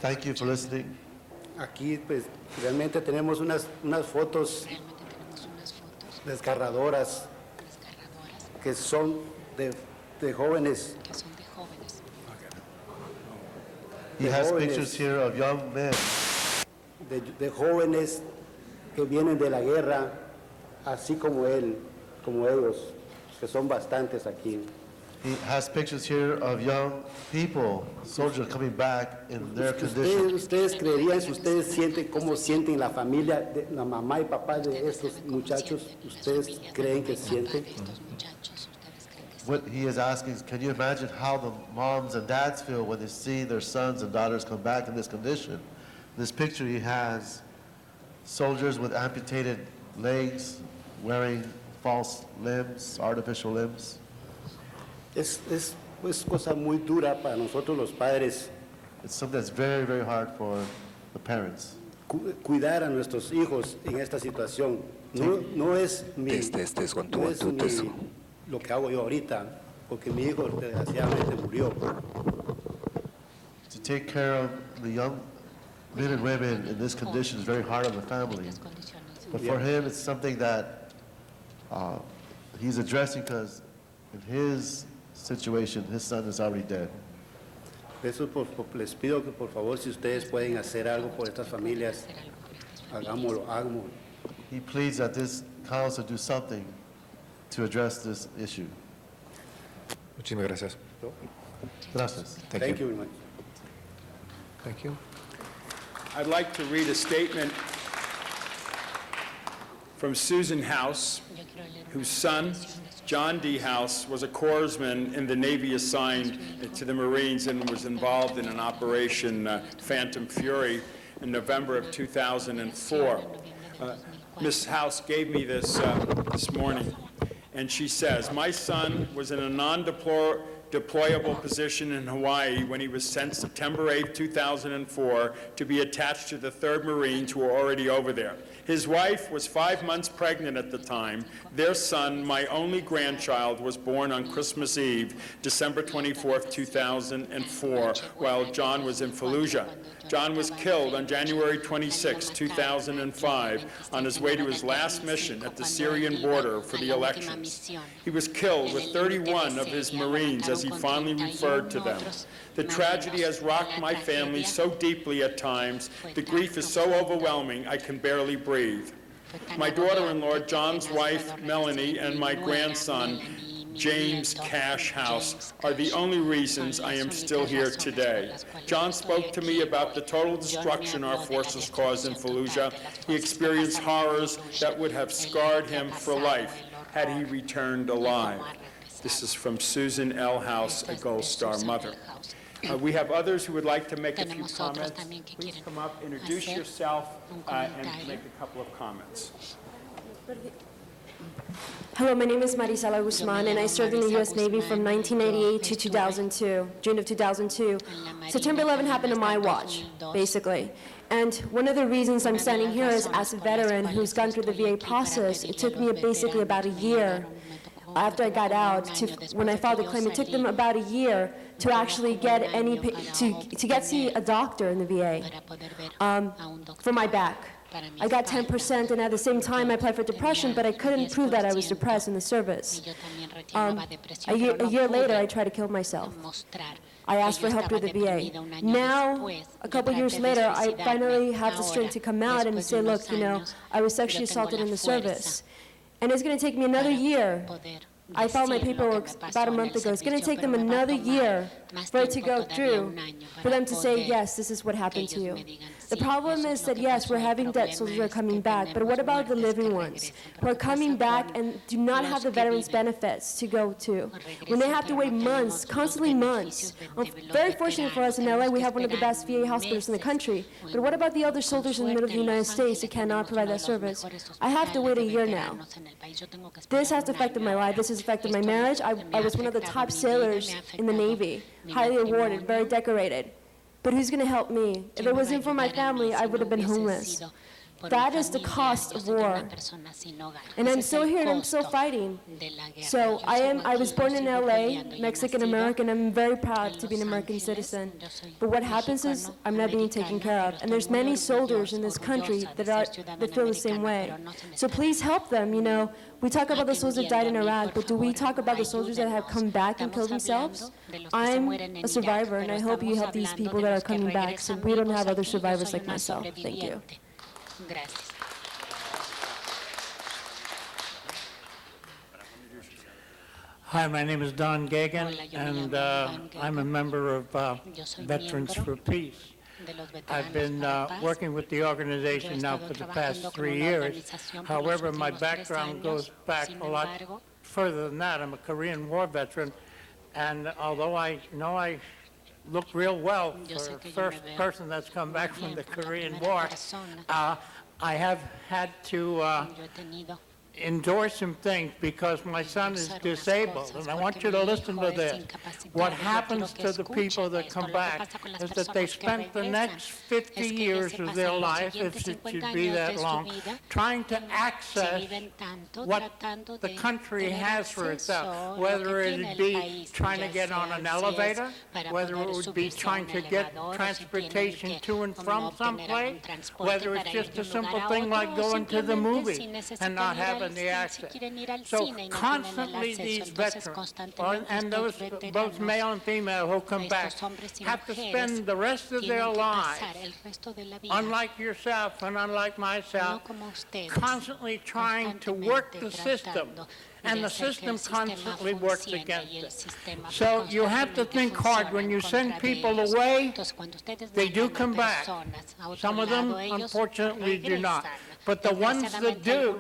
Thank you for listening. Aquí pues realmente tenemos unas fotos Realmente tenemos unas fotos desgarradoras desgarradoras que son de jóvenes. que son de jóvenes. He De has jóvenes. pictures here of young men, de jóvenes que vienen de la guerra, así como él, como ellos, que son bastantes aquí. he has pictures here of young people, soldiers coming back in their condition. Ustedes creerían, si ustedes sienten cómo sienten la familia, de la mamá y papá de estos muchachos, ustedes creen que sienten. Estos muchachos, ustedes creen que What he is asking is, can you imagine how the moms and dads feel when they see their sons and daughters come back in this condition? This picture he has soldiers with amputated legs, wearing false limbs, artificial limbs. Es cosa muy dura para nosotros los padres It's something that's very, very hard for the parents. cuidar a nuestros hijos en esta situación. No es lo que hago yo ahorita, porque mi hijo desgraciadamente murió. To take care of the young men and women in this condition is very hard on the family. But for him, it's something that he's addressing because in his situation, his son is already dead. Eso les pido que por favor, si ustedes pueden hacer algo por estas familias, hagámoslo. He pleads that this council do something to address this issue. Muchísimas gracias. Gracias. Thank you very much. Thank you. I'd like to read a statement from Susan House, yo quiero leer whose son, John D. House, was a corpsman in the Navy assigned to the Marines and was involved in an Operation Phantom Fury in November of 2004. Ms. House gave me this this morning, and she says, "My son was in a non-deployable deployable position in Hawaii when he was sent September 8, 2004, to be attached to the 3rd Marines who were already over there. His wife was 5 months pregnant at the time. Their son, my only grandchild, was born on Christmas Eve, December 24, 2004, while John was in Fallujah. John was killed on January 26, 2005, on his way to his last mission at the Syrian border for the elections. He was killed with 31 of his Marines, as he fondly referred to them. The tragedy has rocked my family so deeply at times. The grief is so overwhelming, I can barely breathe. My daughter-in-law, John's wife, Melanie, and my grandson, James Cash House, are the only reasons I am still here today. John spoke to me about the total destruction our forces caused in Fallujah. He experienced horrors that would have scarred him for life had he returned alive. This is from Susan L. House, a Gold Star mother. We have others who would like to make a few comments. Please come up, introduce yourself, and make a couple of comments. Hello, my name is Marisela Guzman, and I served in the U.S. Navy from 1988 to 2002, June of 2002. September 11 happened on my watch, basically. And one of the reasons I'm standing here is as a veteran who's gone through the VA process. It took me basically about a year after I got out when I filed the claim. It took them about a year to actually get to get see a doctor in the VA for my back. I got 10%, and at the same time I applied for depression, but I couldn't prove that I was depressed in the service. A year later, I tried to kill myself. I asked for help through the VA. Now, a couple years later, I finally have the strength to come out and say, look, you know, I was sexually assaulted in the service. And it's going to take me another year. I filed my paperwork about a month ago. It's going to take them another year for it to go through, for them to say, yes, this is what happened to you. The problem is that, yes, we're having dead soldiers who are coming back, but what about the living ones who are coming back and do not have the veterans' benefits to go to? When they have to wait months, constantly months. Very fortunate for us in LA, we have one of the best VA hospitals in the country, but what about the other soldiers in the middle of the United States who cannot provide that service? I have to wait a year now. This has affected my life. This has affected my marriage. I was one of the top sailors in the Navy, highly awarded, very decorated. But who's going to help me? If it wasn't for my family, I would have been homeless. That is the cost of war. And I'm still here and I'm still fighting. So I was born in LA, Mexican American. I'm very proud to be an American citizen. But what happens is I'm not being taken care of. And there's many soldiers in this country that feel the same way. So please help them, you know. We talk about the soldiers that died in Iraq, but do we talk about the soldiers that have come back and killed themselves? I'm a survivor, and I hope you help these people that are coming back so we don't have other survivors like myself. Thank you. Gracias. Hi, my name is Don Gagan, and I'm a member of Veterans for Peace. I've been working with the organization now for the past 3 years. However, my background goes back a lot further than that. I'm a Korean War veteran, and although I know I look real well for the first person that's come back from the Korean War, I have had to endure some things because my son is disabled, and I want you to listen to this. What happens to the people that come back is that they spent the next 50 years of their life, if it should be that long, trying to access what the country has for itself, whether it would be trying to get on an elevator, whether it would be trying to get transportation to and from someplace, whether it's just a simple thing like going to the movie and not having the access. So constantly these veterans, and those both male and female who come back, have to spend the rest of their lives, unlike yourself and unlike myself, constantly trying to work the system. And the system constantly works against it. So you have to think hard. When you send people away, they do come back. Some of them, unfortunately, do not. But the ones that do,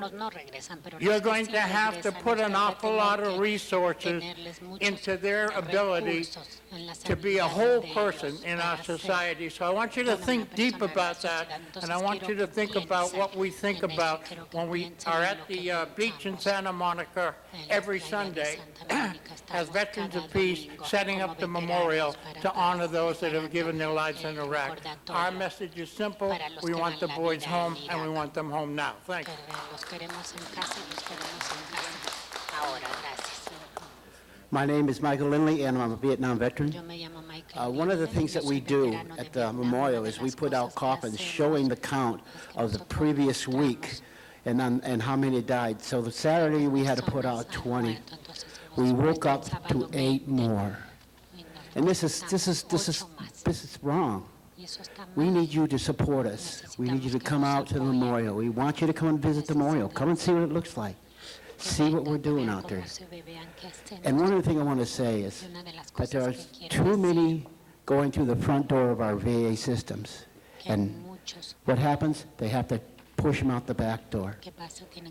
you're going to have to put an awful lot of resources into their ability to be a whole person in our society. So I want you to think deep about that, and I want you to think about what we think about when we are at the beach in Santa Monica there every Sunday as Veterans of Peace, setting up the memorial to honor those that have given their lives in Iraq. Our message is simple. We want the boys home, and we want them home now. Thank you. My name is Michael Lindley, and I'm a Vietnam veteran. One of the things that we do at the memorial is we put out coffins showing the count of the previous week and how many died. So the Saturday we had to put out 20. We woke up to 8 more, and this is wrong. We need you to support us. We need you to come out to the memorial. We want you to come and visit the memorial. Come and see what it looks like. See what we're doing out there. And one other thing I want to say is that there are too many going through the front door of our VA systems. And what happens? They have to push them out the back door.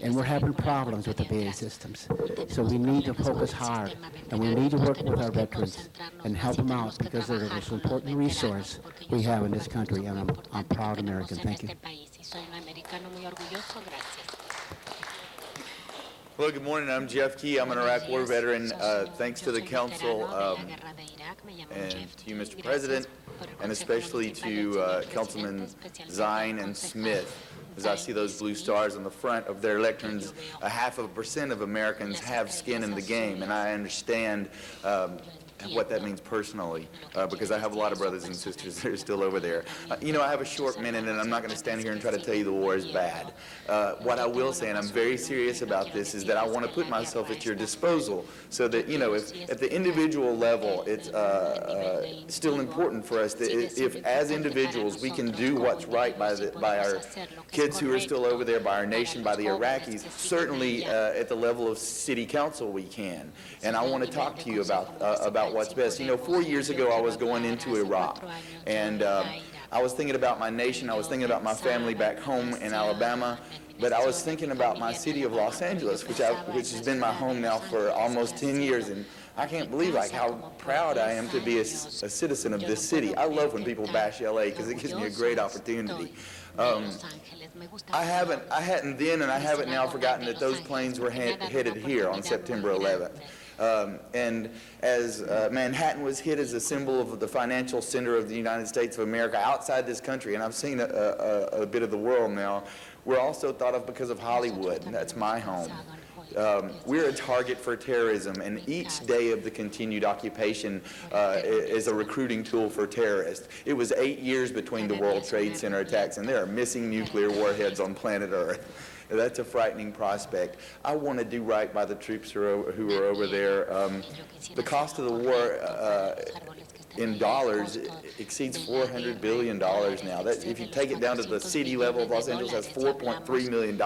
And we're having problems with the VA systems. So we need to focus hard, and we need to work with our veterans and help them out, because they're the most important resource we have in this country. And I'm a proud American. Thank you. Hello, good morning. I'm Jeff Key. I'm an Iraq War veteran. Thanks to the council and to you, Mr. President, and especially to Councilman Zine and Smith. As I see those blue stars on the front of their lecterns, 0.5% of Americans have skin in the game, and I understand what that means personally, because I have a lot of brothers and sisters that are still over there. You know, I have a short minute, and I'm not going to stand here and try to tell you the war is bad. What I will say, and I'm very serious about this, is that I want to put myself at your disposal so that, you know, if at the individual level, it's still important for us that if as individuals we can do what's right by our kids who are still over there, by our nation, by the Iraqis, certainly at the level of city council we can. And I want to talk to you about what's best. You know, 4 years ago I was going into Iraq, and I was thinking about my nation, I was thinking about my family back home in Alabama, but I was thinking about my city of Los Angeles, which has been my home now for almost 10 years, and I can't believe how proud I am to be a citizen of this city. I love when people bash LA because it gives me a great opportunity. I hadn't then and I haven't now forgotten that those planes were headed here on September 11th. And as Manhattan was hit as a symbol of the financial center of the United States of America outside this country, and I've seen a bit of the world now, we're also thought of because of Hollywood, and that's my home. We're a target for terrorism, and each day of the continued occupation is a recruiting tool for terrorists. It was 8 years between the World Trade Center attacks, and there are missing nuclear warheads on planet Earth. That's a frightening prospect. I want to do right by the troops who are over there. The cost of the war in dollars exceeds $400 billion now. If you take it down to the city level of Los Angeles, that's $4.3 million.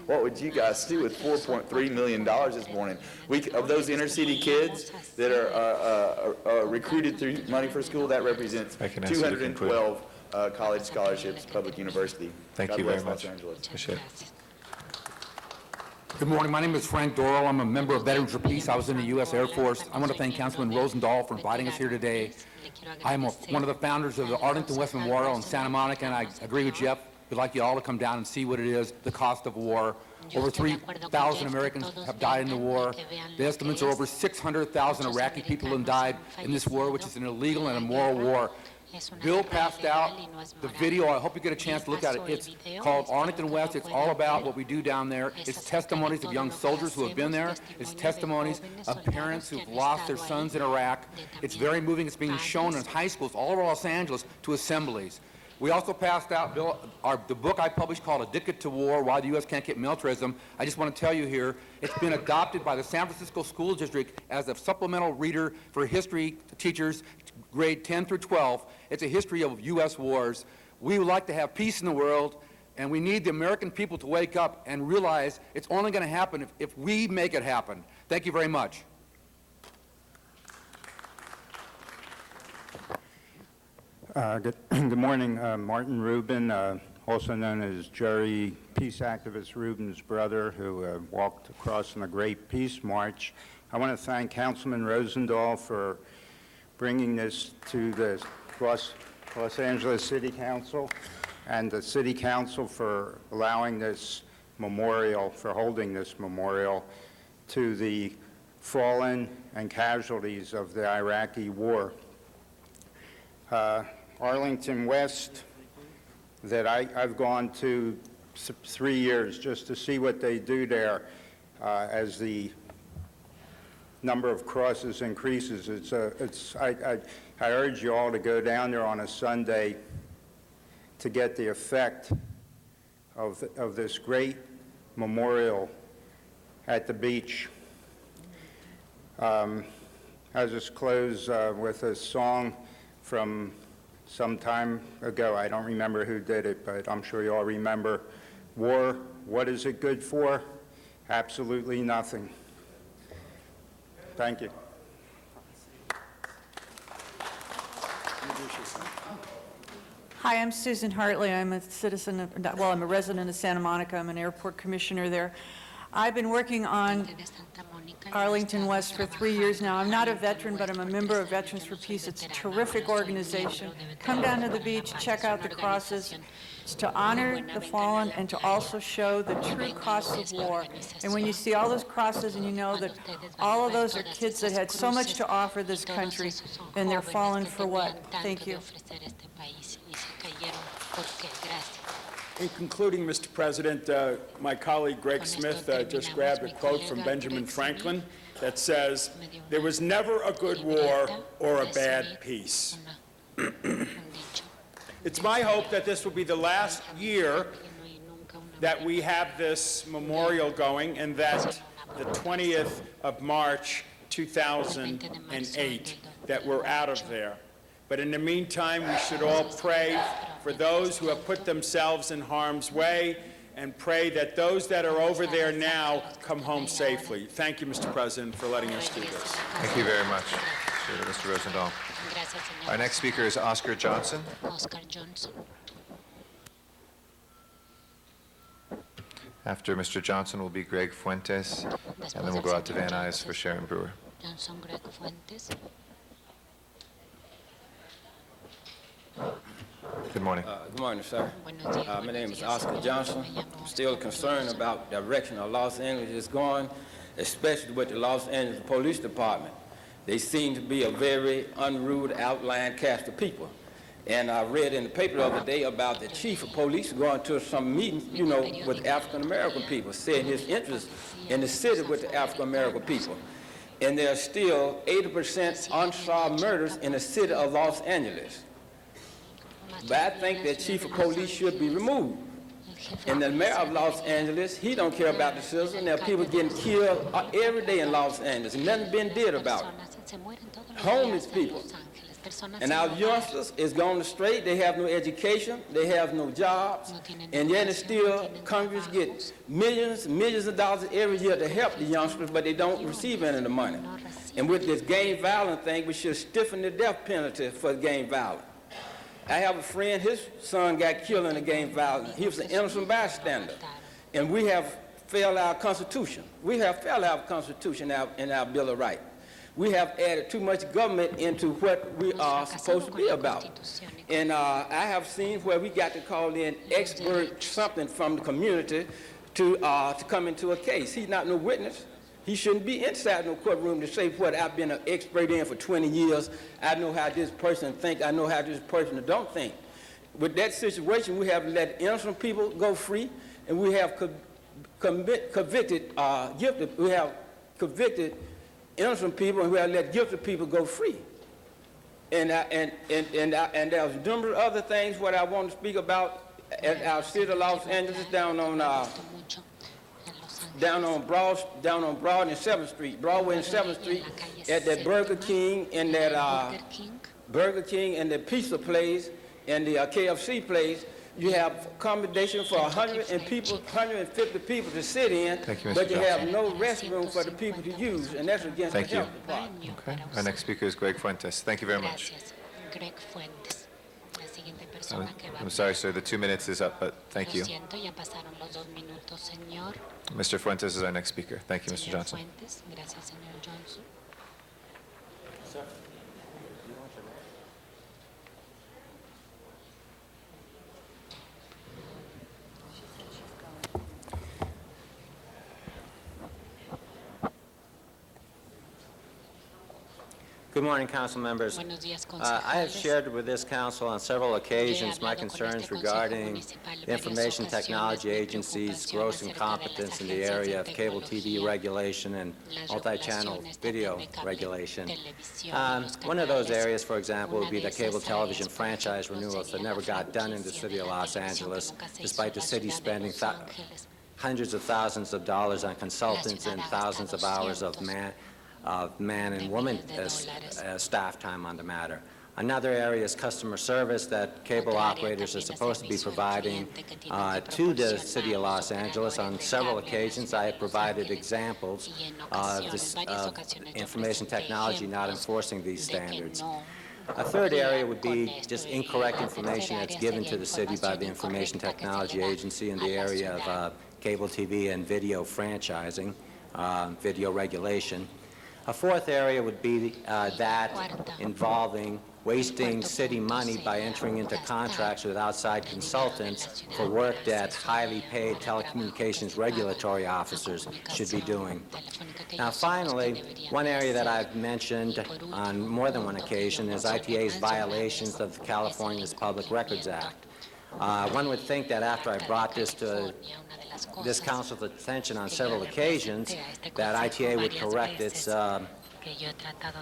What would you guys do with $4.3 million this morning? Of those inner city kids that are recruited through Money for School, that represents 212 college scholarships, public university. Thank you very much. Appreciate it. Good morning. My name is Frank Doral. I'm a member of Veterans for Peace. I was in the U.S. Air Force. I want to thank Councilman Rosendahl for inviting us here today. I'm one of the founders of the Arlington West Memorial in Santa Monica, and I agree with Jeff. We'd like you all to come down and see what it is, the cost of war. Over 3,000 Americans have died in the war. The estimates are over 600,000 Iraqi people have died in this war, which is an illegal and immoral war. Bill passed out the video. I hope you get a chance to look at it. It's called Arlington West. It's all about what we do down there. It's testimonies of young soldiers who have been there. It's testimonies of parents who've lost their sons in Iraq. It's very moving. It's being shown in high schools all over Los Angeles to assemblies. We also passed out, Bill, the book I published called Addicted to War, Why the U.S. Can't Get Militarism. I just want to tell you here, it's been adopted by the San Francisco School District as a supplemental reader for history teachers, grade 10 through 12. It's a history of U.S. wars. We would like to have peace in the world, and we need the American people to wake up and realize it's only going to happen if we make it happen. Thank you very much. Good morning. Martin Rubin, also known as Jerry, peace activist Rubin's brother, who walked across in the Great Peace March. I want to thank Councilman Rosendahl for bringing this to the Los Angeles City Council, and the City Council for allowing this memorial, for holding this memorial. to the fallen and casualties of the Iraqi war. Arlington West, that I've gone to 3 years just to see what they do there as the number of crosses increases. I urge you all to go down there on a Sunday to get the effect of this great memorial at the beach. I'll just close with a song from some time ago. I don't remember who did it, but I'm sure you all remember. War, what is it good for? Absolutely nothing. Thank you. Hi, I'm Susan Hartley. I'm a citizen of, well, I'm a resident of Santa Monica. I'm an airport commissioner there. I've been working on Arlington West for 3 years now. I'm not a veteran, but I'm a member of Veterans for Peace. It's a terrific organization. Come down to the beach, check out the crosses. It's to honor the fallen and to also show the true costs of war. And when you see all those crosses and you know that all of those are kids that had so much to offer this country, and they're fallen for what? Thank you. In concluding, Mr. President, my colleague Greg Smith just grabbed a quote from Benjamin Franklin that says, "There was never a good war or a bad peace." It's my hope that this will be the last year that we have this memorial going, and that the 20th of March 2008, that we're out of there. But in the meantime, we should all pray for those who have put themselves in harm's way, and pray that those that are over there now come home safely. Thank you, Mr. President, for letting us do this. Thank you very much, Mr. Rosendahl. Our next speaker is Oscar Johnson. After Mr. Johnson will be Greg Fuentes, and then we'll go out to Van Nuys for Sharon Brewer. Good morning. Good morning, sir. My name is Oscar Johnson. I'm still concerned about the direction of Los Angeles is going, especially with the Los Angeles Police Department. They seem to be a very unruly, outlying cast of people. And I read in the paper the other day about the chief of police going to some meetings, you know, with African-American people, saying his interest in the city with the African-American people. And there are still 80% unsolved murders in the city of Los Angeles. But I think that chief of police should be removed. And the mayor of Los Angeles, he don't care about the citizens. There are people getting killed every day in Los Angeles, and nothing been did about it. Homeless people. And our youngsters is going astray. They have no education. They have no jobs. And yet it's still, Congress gets millions of dollars every year to help the youngsters, but they don't receive any of the money. And with this gang violence thing, we should stiffen the death penalty for gang violence. I have a friend, his son got killed in a gang violence. He was an innocent bystander. And we have failed our Constitution. We have failed our Constitution in our Bill of Rights. We have added too much government into what we are supposed to be about. And I have seen where we got to call in expert something from the community to come into a case. He's not no witness. He shouldn't be inside no courtroom to say what I've been an expert in for 20 years. I know how this person think. I know how this person don't think. With that situation, we have let innocent people go free, and we have convicted guilty. We have convicted innocent people, and we have let guilty people go free. And there's a number of other things what I want to speak about at our city of Los Angeles down on Broad and 7th Street, Broadway and 7th Street, at that Burger King and that the pizza place and the KFC place. You have accommodation for 150 people to sit in, but you have no restroom for the people to use, and that's against the health department. Okay. Our next speaker is Greg Fuentes. Thank you very much. I'm sorry, sir. The 2 minutes is up, but thank you. Mr. Fuentes is our next speaker. Thank you, Mr. Johnson. Good morning, council members. I have shared with this council on several occasions my concerns regarding the Information Technology Agency's gross incompetence in the area of cable TV regulation and multi-channel video regulation. One of those areas, for example, would be the cable television franchise renewals that never got done in the city of Los Angeles, despite the city spending hundreds of thousands of dollars on consultants and thousands of hours of man and woman staff time on the matter. Another area is customer service that cable operators are supposed to be providing to the city of Los Angeles. On several occasions, I have provided examples of information technology not enforcing these standards. A third area would be just incorrect information that's given to the city by the Information Technology Agency in the area of cable TV and video franchising, video regulation. A fourth area would be that involving wasting city money by entering into contracts with outside consultants for work that highly paid telecommunications regulatory officers should be doing. Now, finally, one area that I've mentioned on more than one occasion is ITA's violations of California's Public Records Act. One would think that after I brought this to this council's attention on several occasions, that ITA would correct its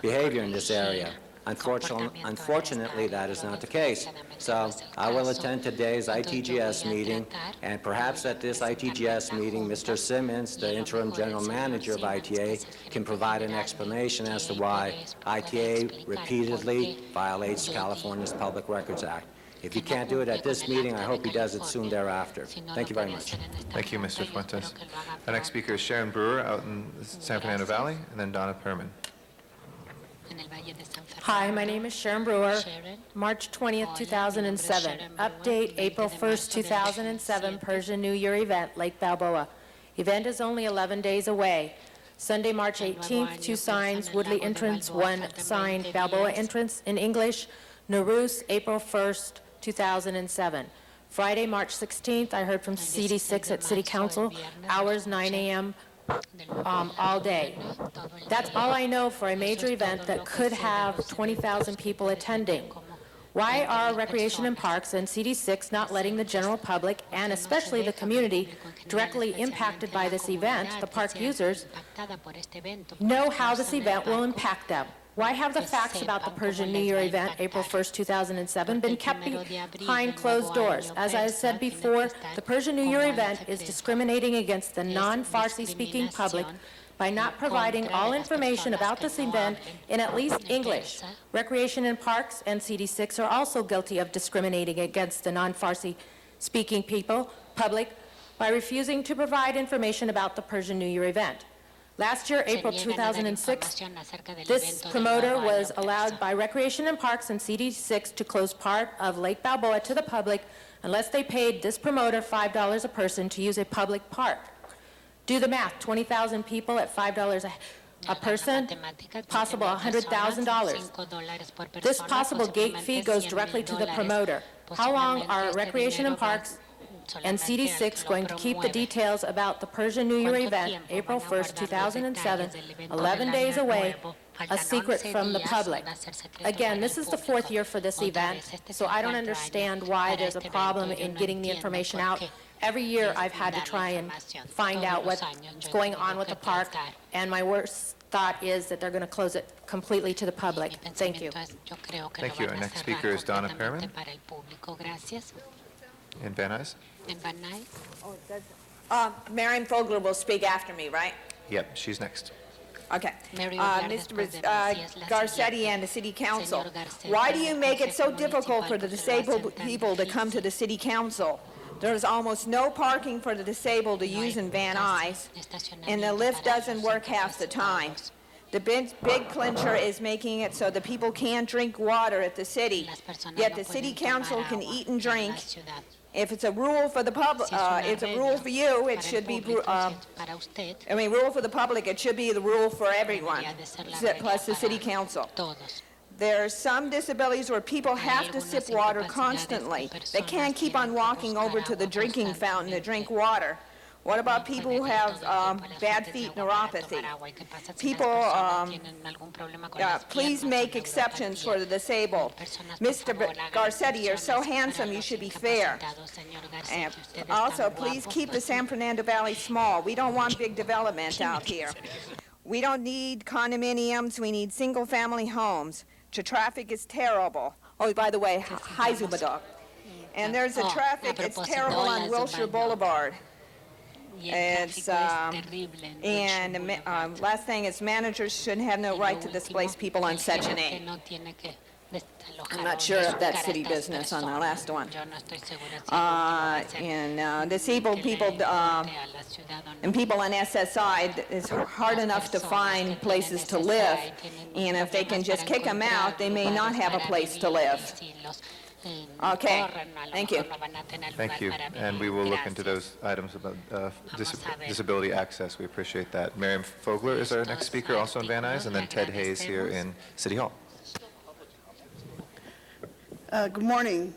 behavior in this area. Unfortunately, that is not the case. So I will attend today's ITGS meeting, and perhaps at this ITGS meeting, Mr. Simmons, the interim general manager of ITA, can provide an explanation as to why ITA repeatedly violates California's Public Records Act. If he can't do it at this meeting, I hope he does it soon thereafter. Thank you very much. Thank you, Mr. Fuentes. Our next speaker is Sharon Brewer out in the San Fernando Valley, and then Donna Perman. Hi, my name is Sharon Brewer. March 20th, 2007. Update, April 1st, 2007, Persian New Year event, Lake Balboa. Event is only 11 days away. Sunday, March 18th, 2 signs, Woodley entrance, 1 sign, Balboa entrance in English. Nowruz, April 1st, 2007. Friday, March 16th, I heard from CD6 at City Council, hours 9 a.m. All day. That's all I know for a major event that could have 20,000 people attending. Why are Recreation and Parks and CD6 not letting the general public, and especially the community directly impacted by this event, the park users, know how this event will impact them? Why have the facts about the Persian New Year event, April 1st, 2007, been kept behind closed doors? As I have said before, the Persian New Year event is discriminating against the non-Farsi speaking public by not providing all information about this event in at least English. Recreation and Parks and CD6 are also guilty of discriminating against the non-Farsi speaking public, by refusing to provide information about the Persian New Year event. Last year, April 2006, this promoter was allowed by Recreation and Parks and CD6 to close part of Lake Balboa to the public unless they paid this promoter $5 a person to use a public park. Do the math, 20,000 people at $5 a person, possible $100,000. This possible gate fee goes directly to the promoter. How long are Recreation and Parks and CD6 going to keep the details about the Persian New Year event, April 1st, 2007, 11 days away, a secret from the public? Again, this is the 4th year for this event, so I don't understand why there's a problem in getting the information out. Every year I've had to try and find out what's going on with the park, and my worst thought is that they're going to close it completely to the public. Thank you. Thank you. Our next speaker is Donna Perman in Van Nuys. Marion Fogler will speak after me, right? Yep, she's next. Okay. Mr. Garcetti and the City Council, why do you make it so difficult for the disabled people to come to the City Council? There's almost no parking for the disabled to use in Van Nuys, and the lift doesn't work half the time. The big clincher is making it so the people can't drink water at the city, yet the City Council can eat and drink. If it's a rule for the public, it's a rule for you, it should be, rule for the public, it should be the rule for everyone, plus the City Council. There are some disabilities where people have to sip water constantly. They can't keep on walking over to the drinking fountain to drink water. What about people who have bad feet neuropathy? People, please make exceptions for the disabled. Mr. Garcetti, you're so handsome, you should be fair. And also, please keep the San Fernando Valley small. We don't want big development out here. We don't need condominiums, we need single-family homes. The traffic is terrible. Oh, by the way, hi, Zubadog. And there's a traffic, it's terrible on Wilshire Boulevard. It's, last thing is managers shouldn't have no right to displace people on Section 8. I'm not sure if that's city business on the last one. Disabled people and people on SSI, it's hard enough to find places to live. And if they can just kick them out, they may not have a place to live. Okay, thank you. Thank you. And we will look into those items about disability access. We appreciate that. Miriam Fogler is our next speaker, also in Van Nuys, and then Ted Hayes here in City Hall. Good morning.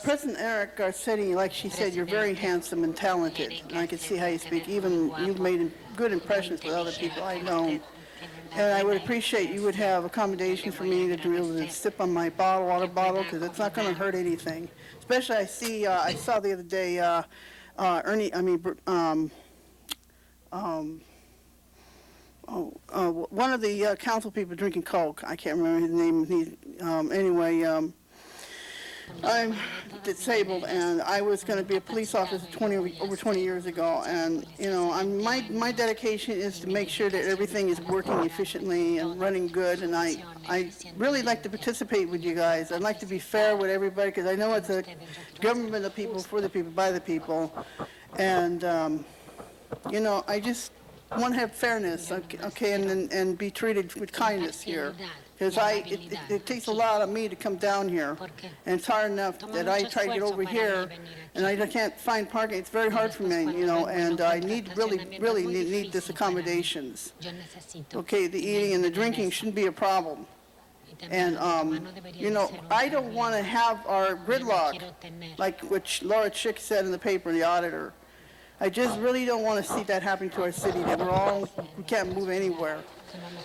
President Eric Garcetti, like she said, you're very handsome and talented, and I can see how you speak. Even you've made good impressions with other people I know. And I would appreciate you would have accommodation for me to be able to sip on my water bottle, because it's not going to hurt anything. Especially I saw the other day one of the council people drinking Coke. I can't remember his name. Anyway, I'm disabled, and I was going to be a police officer over 20 years ago. And you know, my dedication is to make sure that everything is working efficiently and running good. And I really like to participate with you guys. I'd like to be fair with everybody, because I know it's a government of the people, for the people, by the people. And you know, I just want to have fairness, okay, and be treated with kindness here. Because it takes a lot of me to come down here, and it's hard enough that I try to get over here, and I can't find parking. It's very hard for me, you know, and I really need this accommodations. Okay, the eating and the drinking shouldn't be a problem. And, you know, I don't want to have our gridlock, like which Laura Chick said in the paper, the auditor. I just really don't want to see that happen to our city, that we can't move anywhere.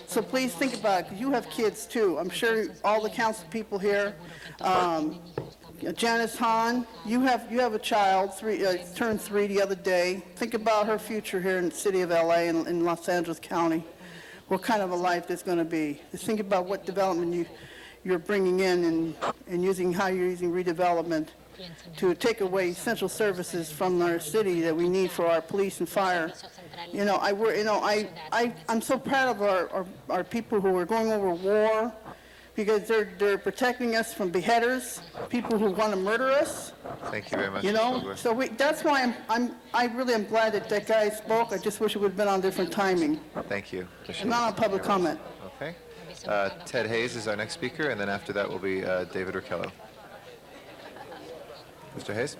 So please think about it, because you have kids too. I'm sure all the council people here, Janice Hahn, you have a child, turned 3 the other day. Think about her future here in the city of LA and in Los Angeles County. What kind of a life there's going to be. Just think about what development you're bringing in and how you're using redevelopment to take away essential services from our city that we need for our police and fire. You know, I'm so proud of our people who are going over war, because they're protecting us from beheaders, people who want to murder us. Thank you very much. You know, so that's why I really am glad that guy spoke. I just wish it would have been on different timing. Thank you. Not on public comment. Okay. Ted Hayes is our next speaker, and then after that will be David Urkello. Mr. Hayes.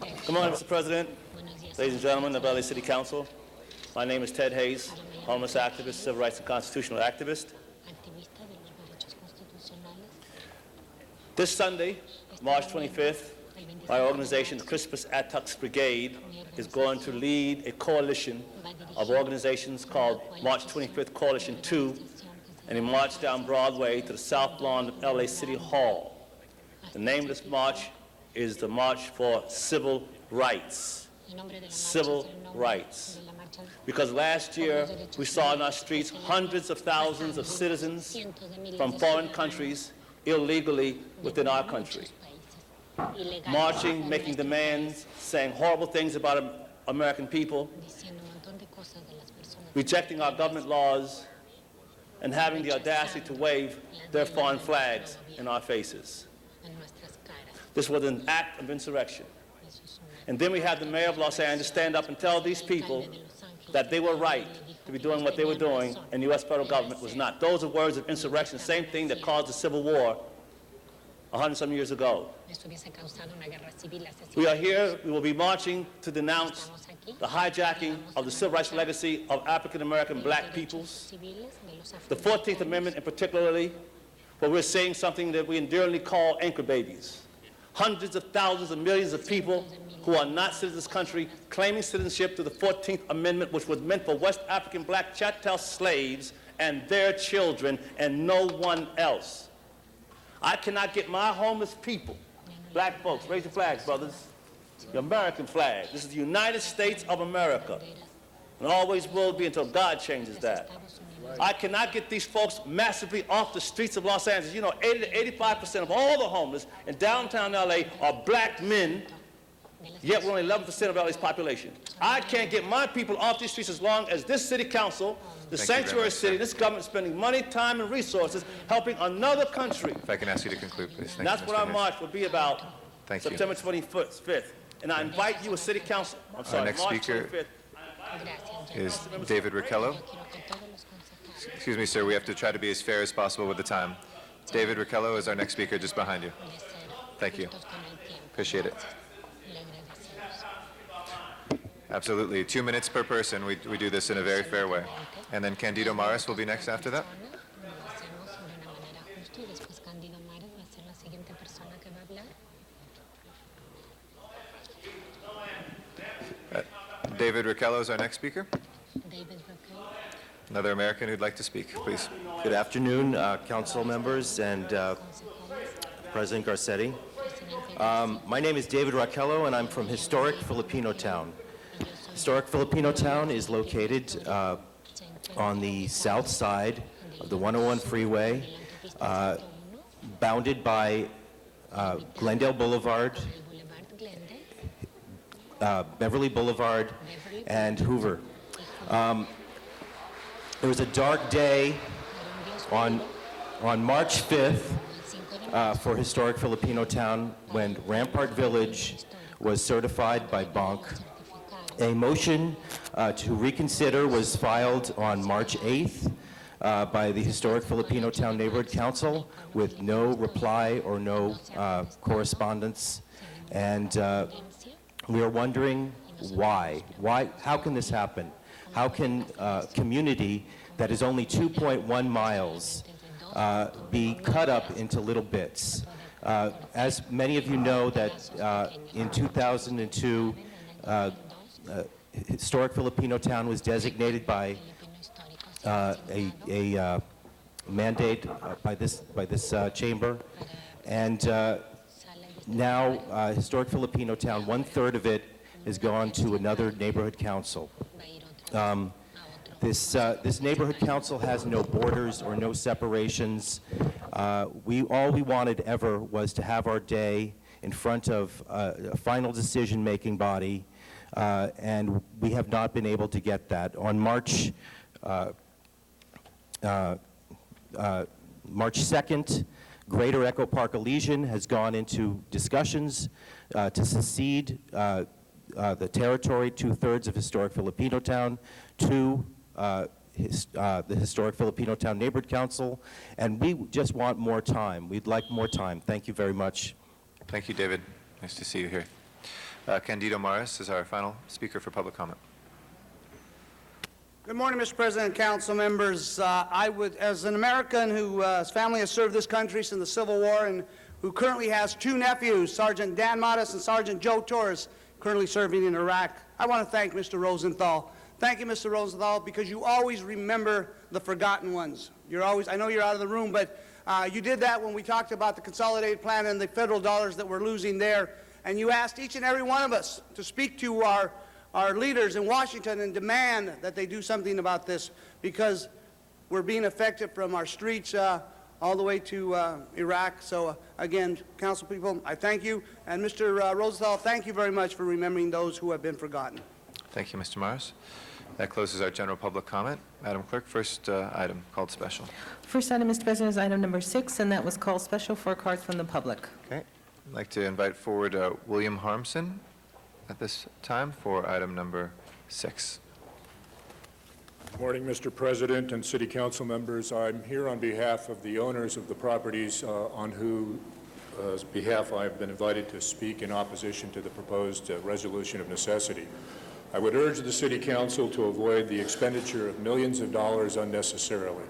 Good morning, Mr. President, ladies and gentlemen of LA City Council. My name is Ted Hayes, homeless activist, civil rights and constitutional activist. This Sunday, March 25th, my organization, the Crispus Attucks Brigade, is going to lead a coalition of organizations called March 25th Coalition 2, and a march down Broadway to the South Lawn of LA City Hall. The name of this march is the March for Civil Rights. Civil rights. Because last year we saw in our streets hundreds of thousands of citizens from foreign countries illegally within our country, marching, making demands, saying horrible things about American people, rejecting our government laws, and having the audacity to wave their foreign flags in our faces. This was an act of insurrection. And then we had the mayor of Los Angeles stand up and tell these people that they were right to be doing what they were doing, and the U.S. federal government was not. Those are words of insurrection, same thing that caused the Civil War 100-some years ago. We are here, we will be marching to denounce the hijacking of the civil rights legacy of African-American black peoples, the 14th Amendment in particularly, where we're saying something that we endearingly call anchor babies. hundreds of thousands of millions of people who are not citizens of this country claiming citizenship through the 14th Amendment, which was meant for West African black chattel slaves and their children and no one else. I cannot get my homeless people, black folks, raise your flags, brothers, the American flag. This is the United States of America, and always will be until God changes that. I cannot get these folks massively off the streets of Los Angeles. You know, 80 to 85% of all the homeless in downtown LA are black men, yet we're only 11% of LA's population. I can't get my people off these streets as long as this city council, the sanctuary city, this government is spending money, time, and resources helping another country. If I can ask you to conclude, please. Thank And that's you, what Mr. our Hayes. march will be about. Thank you. September 25th. And I invite you as city council, I'm sorry, next March speaker 25th. is David Riccello. Excuse me, sir, we have to try to be as fair as possible with the time. David Riccello is our next speaker just behind you. Thank you. Appreciate it. Absolutely. 2 minutes per person. We do this in a very fair way. And then Candido Maris will be next after that. David Riccello is our next speaker. Another American who'd like to speak, please. Good afternoon, council members and President Garcetti. My name is David Riccello, and I'm from historic Filipino Town. Historic Filipino Town is located on the south side of the 101 freeway, bounded by Glendale Boulevard, Beverly Boulevard, and Hoover. It was a dark day on March 5th for historic Filipino Town when Rampart Village was certified by Bonk. A motion to reconsider was filed on March 8th by the Historic Filipino Town Neighborhood Council with no reply or no correspondence. And we are wondering why. How can this happen? How can a community that is only 2.1 miles be cut up into little bits? As many of you know, that in 2002, historic Filipino Town was designated by a mandate by this chamber, and now historic Filipino Town, 1/3 of it has gone to another neighborhood council. This neighborhood council has no borders or no separations. All we wanted ever was to have our day in front of a final decision-making body, and we have not been able to get that. On March 2nd, Greater Echo Park Elysian has gone into discussions to secede the territory, 2/3 of historic Filipino Town, to the Historic Filipino Town Neighborhood Council, and we just want more time. We'd like more time. Thank you very much. Thank you, David. Nice to see you here. Candido Maris is our final speaker for public comment. Good morning, Mr. President and council members. As an American whose family has served this country since the Civil War and who currently has 2 nephews, Sergeant Dan Modis and Sergeant Joe Torres, currently serving in Iraq, I want to thank Mr. Rosenthal. Thank you, Mr. Rosenthal, because you always remember the forgotten ones. I know you're out of the room, but you did that when we talked about the consolidated plan and the federal dollars that we're losing there, and you asked each and every one of us to speak to our leaders in Washington and demand that they do something about this, because we're being affected from our streets all the way to Iraq. So again, council people, I thank you. And Mr. Rosenthal, thank you very much for remembering those who have been forgotten. Thank you, Mr. Maris. That closes our general public comment. Madam Clerk, first item called special. First item, Mr. President, is item number 6, and that was called special for cards from the public. Okay. I'd like to invite forward William Harmson at this time for item number 6. Good morning, Mr. President and City Council members. I'm here on behalf of the owners of the properties on whose behalf I've been invited to speak in opposition to the proposed resolution of necessity. I would urge the City Council to avoid the expenditure of millions of dollars unnecessarily.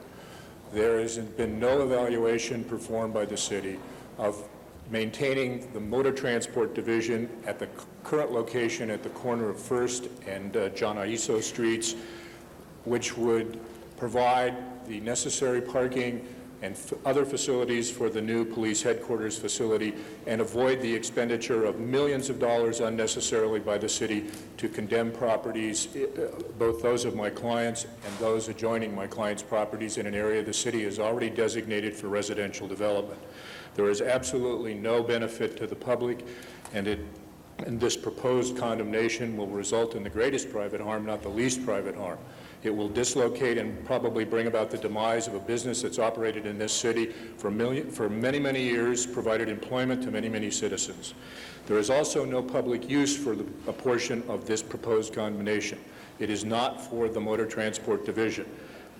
There has been no evaluation performed by the city of maintaining the motor transport division at the current location at the corner of First and John Aiso Streets, which would provide the necessary parking and other facilities for the new police headquarters facility, and avoid the expenditure of millions of dollars unnecessarily by the city to condemn properties, both those of my clients and those adjoining my clients' properties in an area the city has already designated for residential development. There is absolutely no benefit to the public, and this proposed condemnation will result in the greatest private harm, not the least private harm. It will dislocate and probably bring about the demise of a business that's operated in this city for many, many years, provided employment to many, many citizens. There is also no public use for a portion of this proposed condemnation. It is not for the motor transport division.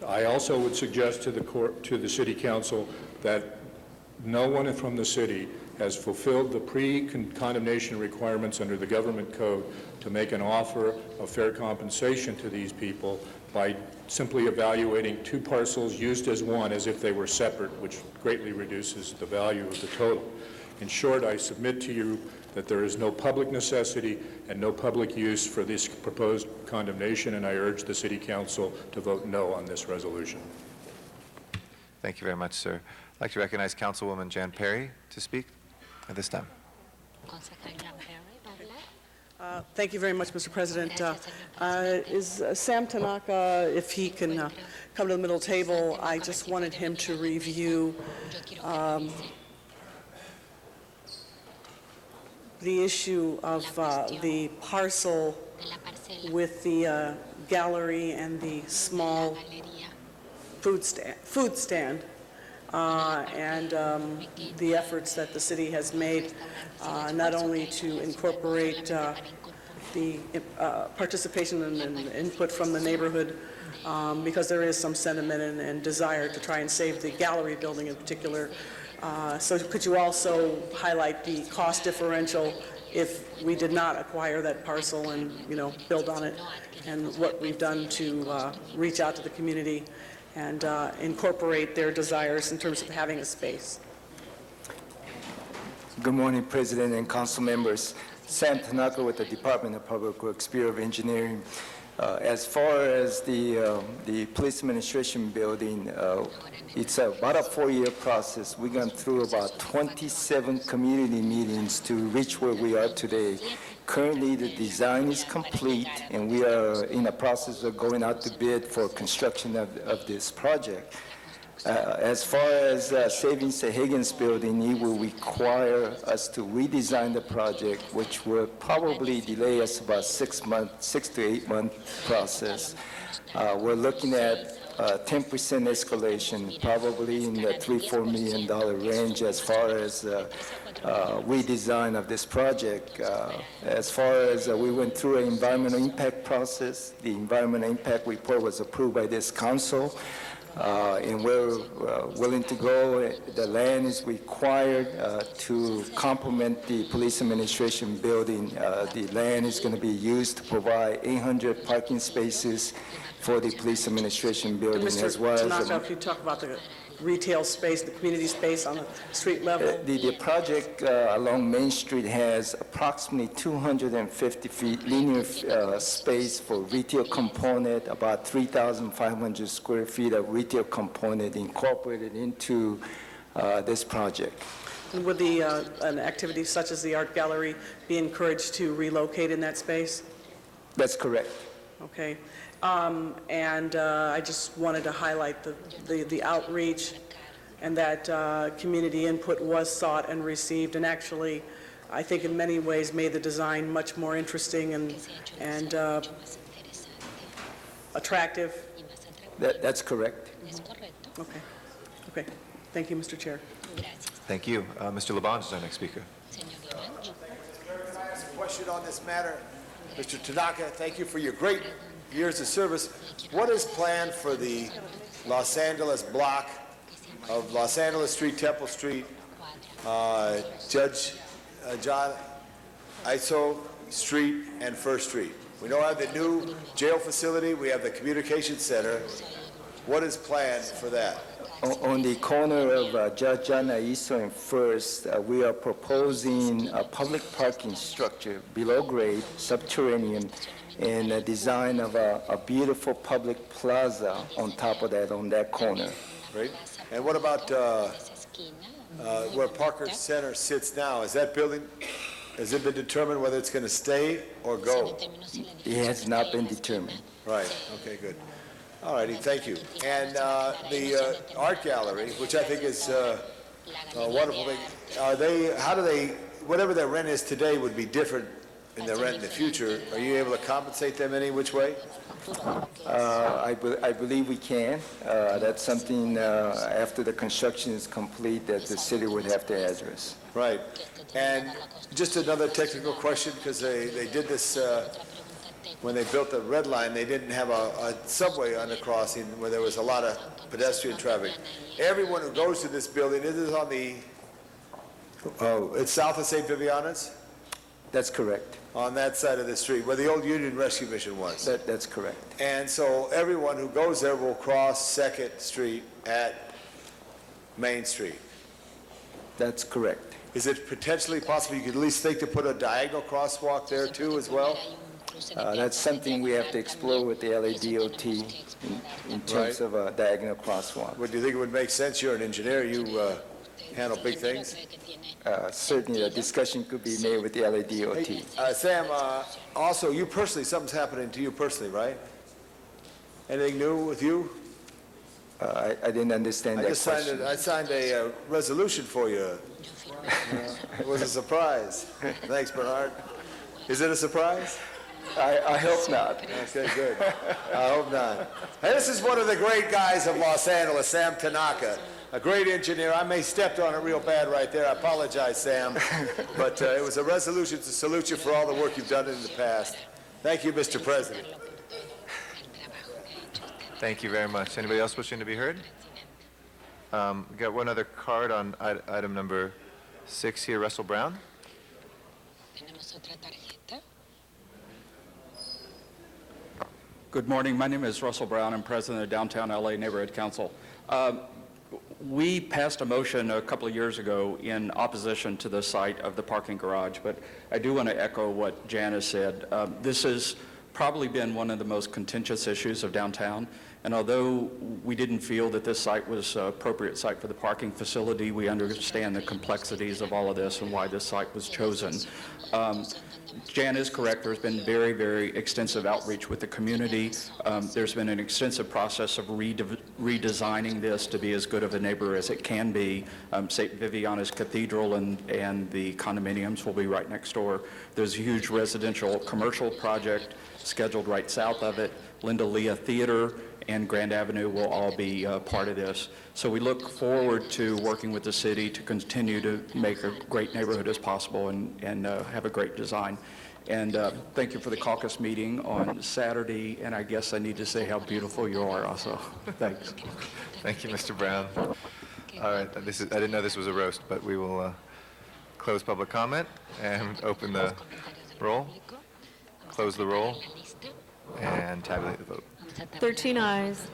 I also would suggest to the City Council that no one from the city has fulfilled the pre-condemnation requirements under the government code to make an offer of fair compensation to these people by simply evaluating two parcels used as one as if they were separate, which greatly reduces the value of the total. In short, I submit to you that there is no public necessity and no public use for this proposed condemnation, and I urge the City Council to vote no on this resolution. Thank you very much, sir. I'd like to recognize Councilwoman Jan Perry to speak at this time. Thank you very much, Mr. President. Is Sam Tanaka, if he can come to the middle table, I just wanted him to review the issue of the parcel with the gallery and the small food stand. And the efforts that the city has made not only to incorporate the participation and input from the neighborhood, because there is some sentiment and desire to try and save the gallery building in particular. So could you also highlight the cost differential if we did not acquire that parcel and, build on it, and what we've done to reach out to the community and incorporate their desires in terms of having a space? Good morning, President and council members. Sam Tanaka with the Department of Public Works, Bureau of Engineering. As far as the police administration building, it's about a 4-year process. We've gone through about 27 community meetings to reach where we are today. Currently, the design is complete, and we are in the process of going out to bid for construction of this project. As far as Savings to Higgins building, it will require us to redesign the project, which will probably delay us about 6 to 8 month process. We're looking at 10% escalation, probably in the $3-4 million range as far as redesign of this project. As far as we went through an environmental impact process, the environmental impact report was approved by this council. And we're willing to go. The land is required to complement the police administration building. The land is going to be used to provide 800 parking spaces for the police administration building, as well as... Mr. Tanaka, if you talk about the retail space, the community space on the street level. The project along Main Street has approximately 250 feet linear space for retail component, about 3,500 square feet of retail component incorporated into this project. And would an activity such as the art gallery be encouraged to relocate in that space? That's correct. Okay. And I just wanted to highlight the outreach, and that community input was sought and received, and actually, I think in many ways made the design much more interesting and attractive. That's correct. Okay. Okay. Thank you, Mr. Chair. Thank you. Mr. Labange is our next speaker. Can I ask a question on this matter? Mr. Tanaka, thank you for your great years of service. What is planned for the Los Angeles block of Los Angeles Street, Temple Street, Judge John Aiso Street, and First Street? We know we have the new jail facility, we have the communication center, What is planned for that? On the corner of Judge Iso and First, we are proposing a public parking structure below grade, subterranean, and a design of a beautiful public plaza on top of that, on that corner. Great. And what about where Parker Center sits now? Is that building, has it been determined whether it's going to stay or go? It has not been determined. Right, okay, good. All righty, thank you. And the art gallery, which I think is a wonderful thing, how do they, whatever their rent is today would be different in their rent in the future. Are you able to compensate them any which way? I believe we can. That's something after the construction is complete that the city would have to address. Right. And just another technical question, because they did this when they built the Red Line, they didn't have a subway undercrossing where there was a lot of pedestrian traffic. Everyone who goes to this building, it is on the, it's south of St. Viviana's? That's correct. On that side of the street, where the old Union Rescue Mission was. That's correct. And so everyone who goes there will cross 2nd Street at Main Street. That's correct. Is it potentially possible you could at least think to put a diagonal crosswalk there too as well? That's something we have to explore with the LADOT in terms of a diagonal crosswalk. Would you think it would make sense? You're an engineer. You handle big things. Certainly, a discussion could be made with the LADOT. Hey, Sam, also, you personally, something's happening to you personally, right? Anything new with you? I didn't understand that question. I signed a resolution for you. It was a surprise. Thanks, Bernard. Is it a surprise? I hope not. Okay, good. I hope not. Hey, this is one of the great guys of Los Angeles, Sam Tanaka, a great engineer. I may have stepped on it real bad right there. I apologize, Sam. But it was a resolution to salute you for all the work you've done in the past. Thank you, Mr. President. Thank you very much. Anybody else wishing to be heard? We got one other card on item number 6 here, Russell Brown. Good morning. My name is Russell Brown. I'm president of Downtown LA Neighborhood Council. We passed a motion a couple of years ago in opposition to the site of the parking garage, but I do want to echo what Janice said. This has probably been one of the most contentious issues of downtown, and although we didn't feel that this site was an appropriate site for the parking facility, we understand the complexities of all of this and why this site was chosen. Jan is correct. There's been very, very extensive outreach with the community. There's been an extensive process of redesigning this to be as good of a neighbor as it can be. St. Viviana's Cathedral and the condominiums will be right next door. There's a huge residential commercial project scheduled right south of it. Linda Leah Theater and Grand Avenue will all be part of this. So we look forward to working with the city to continue to make a great neighborhood as possible and have a great design. And thank you for the caucus meeting on Saturday, and I guess I need to say how beautiful you are also. Thanks. Thank you, Mr. Brown. All right, I didn't know this was a roast, but we will close public comment and open the roll, close the roll, and tabulate the vote. 13 ayes.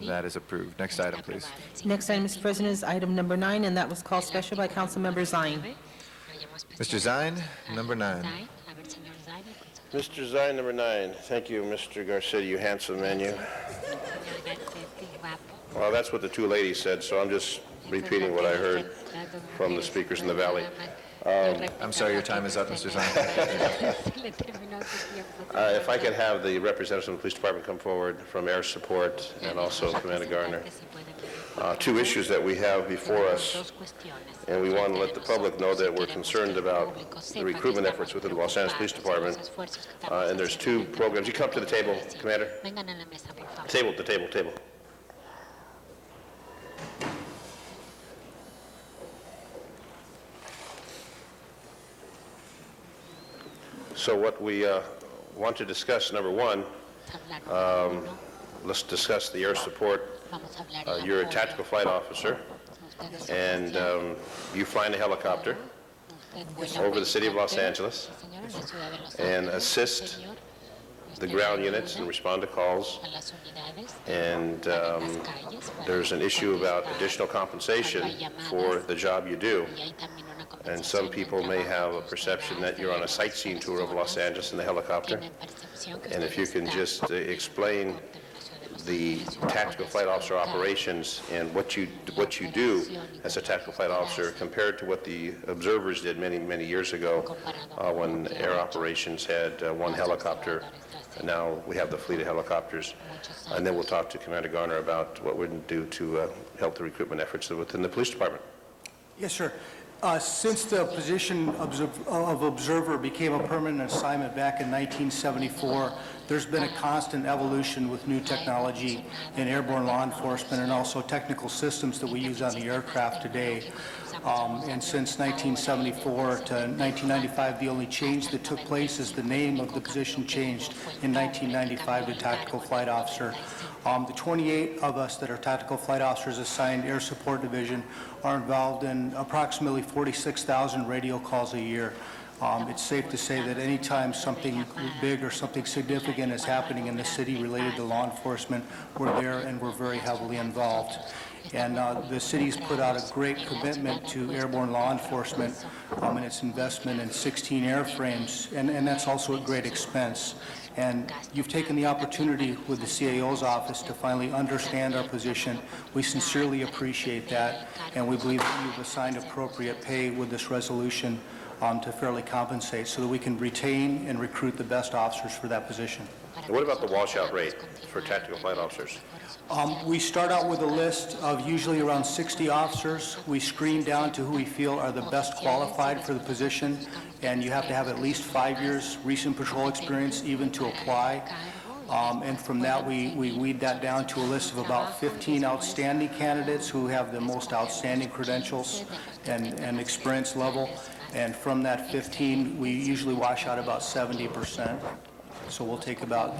That is approved. Next item, please. Next item, Mr. President, is item number 9, and that was called special by Councilmember Zine. Mr. Zine, number 9. Mr. Zine, number 9. Thank you, Mr. Garcetti, you handsome man, you. Well, that's what the two ladies said, so I'm just repeating what I heard from the speakers in the valley. I'm sorry, your time is up, Mr. Zine. If I could have the representatives from the police department come forward from air support and also Commander Garner. Two issues that we have before us, and we want to let the public know that we're concerned about the recruitment efforts within the Los Angeles Police Department. And there's two programs. You come up to the table, Commander. Table. So what we want to discuss, number one, let's discuss the air support. You're a tactical flight officer, and you fly in a helicopter over the city of Los Angeles and assist the ground units and respond to calls. And there's an issue about additional compensation for the job you do. And some people may have a perception that you're on a sightseeing tour of Los Angeles in the helicopter. And if you can just explain the tactical flight officer operations and what you do as a tactical flight officer compared to what the observers did many years ago when air operations had one helicopter, and now we have the fleet of helicopters. And then we'll talk to Commander Garner about what we can do to help the recruitment efforts within the police department. Yes, sir. Since the position of observer became a permanent assignment back in 1974, there's been a constant evolution with new technology in airborne law enforcement and also technical systems that we use on the aircraft today. And since 1974 to 1995, the only change that took place is the name of the position changed in 1995 to Tactical Flight Officer. The 28 of us that are Tactical Flight Officers assigned Air Support Division are involved in approximately 46,000 radio calls a year. It's safe to say that anytime something big or something significant is happening in the city related to law enforcement, we're there and we're very heavily involved. And the city's put out a great commitment to airborne law enforcement in its investment in 16 airframes, and that's also at great expense. And you've taken the opportunity with the CAO's office to finally understand our position. We sincerely appreciate that, and we believe that you've assigned appropriate pay with this resolution to fairly compensate so that we can retain and recruit the best officers for that position. And what about the washout rate for tactical flight officers? We start out with a list of usually around 60 officers. We screen down to who we feel are the best qualified for the position, and you have to have at least 5 years recent patrol experience even to apply. And from that, we weed that down to a list of about 15 outstanding candidates who have the most outstanding credentials and experience level. And from that 15, we usually wash out about 70%. So we'll take about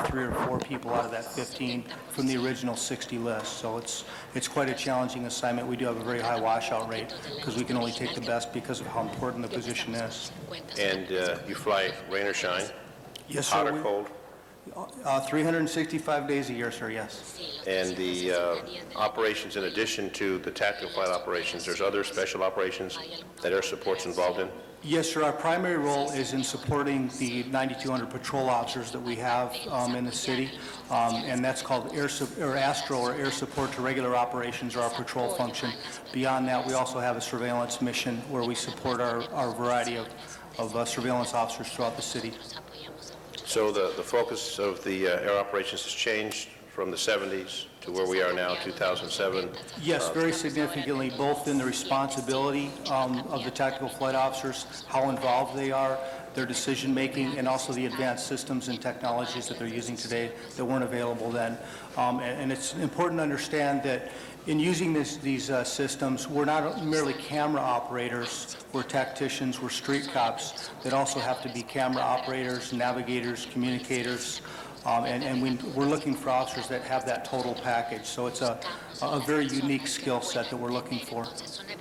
3 or 4 people out of that 15 from the original 60 list. So it's quite a challenging assignment. We do have a very high washout rate because we can only take the best because of how important the position is. And you fly rain or shine? Yes, hot sir. or cold? 365 days a year, sir, yes. And the operations, in addition to the tactical flight operations, there's other special operations that Air Support's involved in? Yes, sir. Our primary role is in supporting the 9,200 patrol officers that we have in the city, and that's called ASTRO, or Air Support to Regular Operations, or our patrol function. Beyond that, we also have a surveillance mission where we support our variety of surveillance officers throughout the city. So the focus of the air operations has changed from the 70s to where we are now, 2007? Yes, very significantly, both in the responsibility of the tactical flight officers, how involved they are, their decision-making, and also the advanced systems and technologies that they're using today that weren't available then. And it's important to understand that in using these systems, we're not merely camera operators, we're tacticians, we're street cops that also have to be camera operators, navigators, communicators, and we're looking for officers that have that total package. So it's a very unique skill set that we're looking for.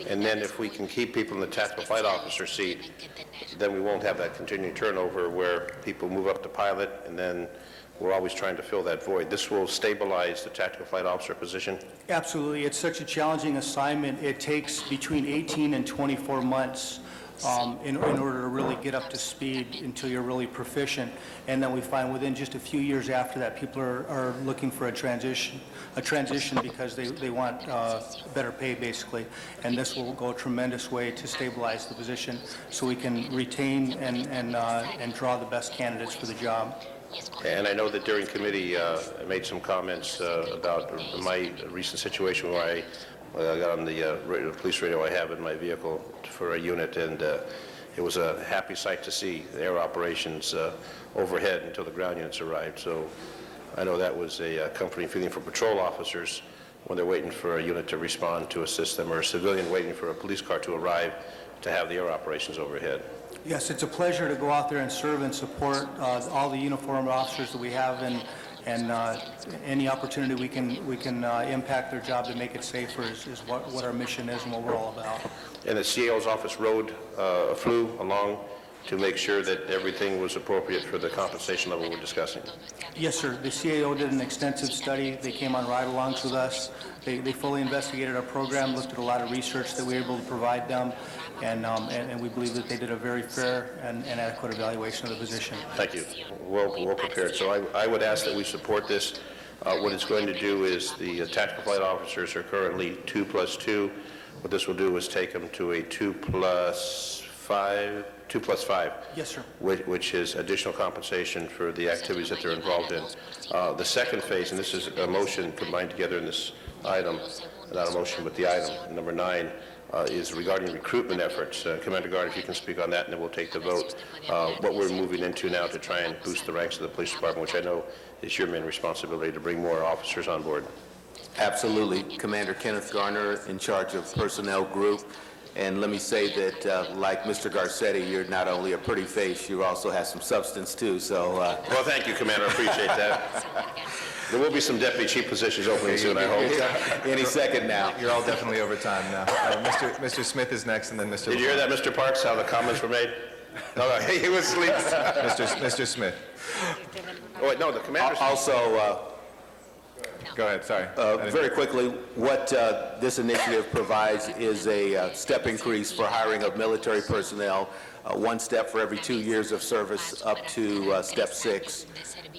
And then if we can keep people in the tactical flight officer seat, then we won't have that continuing turnover where people move up to pilot and then we're always trying to fill that void. This will stabilize the tactical flight officer position? Absolutely. It's such a challenging assignment. It takes between 18 and 24 months in order to really get up to speed until you're really proficient. And then we find within just a few years after that, people are looking for a transition because they want better pay, basically. And this will go a tremendous way to stabilize the position so we can retain and draw the best candidates for the job. And I know that during committee, I made some comments about my recent situation where I got on the police radio I have in my vehicle for a unit, and it was a happy sight to see the air operations overhead until the ground units arrived. So I know that was a comforting feeling for patrol officers when they're waiting for a unit to respond to assist them, or a civilian waiting for a police car to arrive to have the air operations overhead. Yes, it's a pleasure to go out there and serve and support all the uniformed officers that we have, and any opportunity we can impact their job to make it safer is what our mission is and what we're all about. And the CAO's office flew along to make sure that everything was appropriate for the compensation level we're discussing? Yes, sir. The CAO did an extensive study. They came on ride-alongs with us. They fully investigated our program, looked at a lot of research that we were able to provide them, and we believe that they did a very fair and adequate evaluation of the position. Thank you. Well prepared. So I would ask that we support this. What it's going to do is the tactical flight officers are currently 2+2. What this will do is take them to a 2+5. Yes, sir. Which is additional compensation for the activities that they're involved in. The second phase, and this is a motion combined together in this item, not a motion, but the item, number 9, is regarding recruitment efforts. Commander Gardner, if you can speak on that, and then we'll take the vote. What we're moving into now to try and boost the ranks of the police department, which I know is your main responsibility to bring more officers on board. Absolutely. Commander Kenneth Garner, in charge of Personnel Group. And let me say that, like Mr. Garcetti, you're not only a pretty face, you also have some substance, too. So, well, thank you, Commander. I appreciate that. There will be some deputy chief positions opening soon, I hope. Any second now. You're all definitely over time now. Mr. Smith is next, and then Mr. Did you hear that, Mr. Parks, how the comments were made? No, he was asleep. Mr. Smith. Oh, wait, no, the commander. Also, go ahead, sorry. Very quickly, what this initiative provides is a step increase for hiring of military personnel, one step for every 2 years of service up to step 6.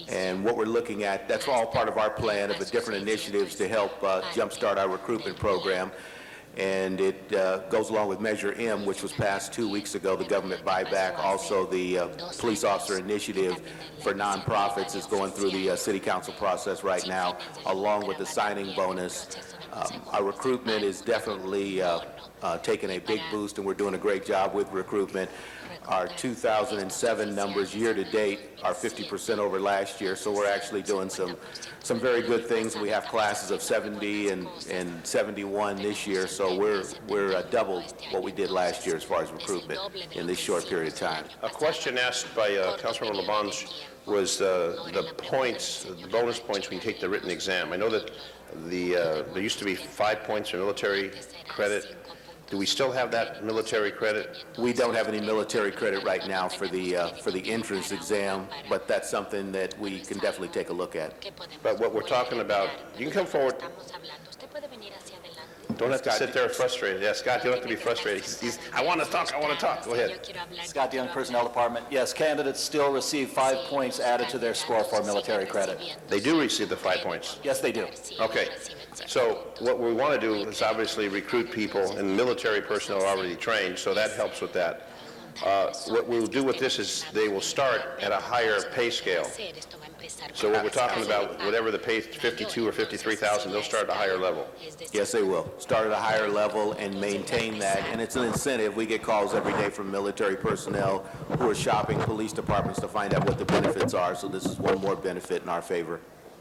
And what we're looking at, that's all part of our plan of the different initiatives to help jumpstart our recruitment program. And it goes along with Measure M, which was passed 2 weeks ago, the government buyback. Also, the police officer initiative for nonprofits is going through the city council process right now, along with the signing bonus. Our recruitment is definitely taking a big boost, and we're doing a great job with recruitment. Our 2007 numbers year to date are 50% over last year, so we're actually doing some very good things. We have classes of 70 and 71 this year, so we're double what we did last year as far as recruitment in this short period of time. A question asked by Councilmember Labange was the points, the bonus points when you take the written exam. I know that there used to be 5 points for military credit. Do we still have that military credit? We don't have any military credit right now for the entrance exam, but that's something that we can definitely take a look at. But what we're talking about, you can come forward. Don't have to sit there frustrated. Yeah, Scott, you don't have to be frustrated. I want to talk. Go ahead. Scott DeYoung, Personnel Department. Yes, candidates still receive 5 points added to their score for military credit. They do receive the 5 points? Yes, they do. Okay. So what we want to do is obviously recruit people, and military personnel are already trained, so that helps with that. What we'll do with this is they will start at a higher pay scale. So what we're talking about, whatever the pay, 52 or 53,000, they'll start at a higher level. Yes, they will. Start at a higher level and maintain that. And it's an incentive. We get calls every day from military personnel who are shopping police departments to find out what the benefits are. So this is one more benefit in our favor.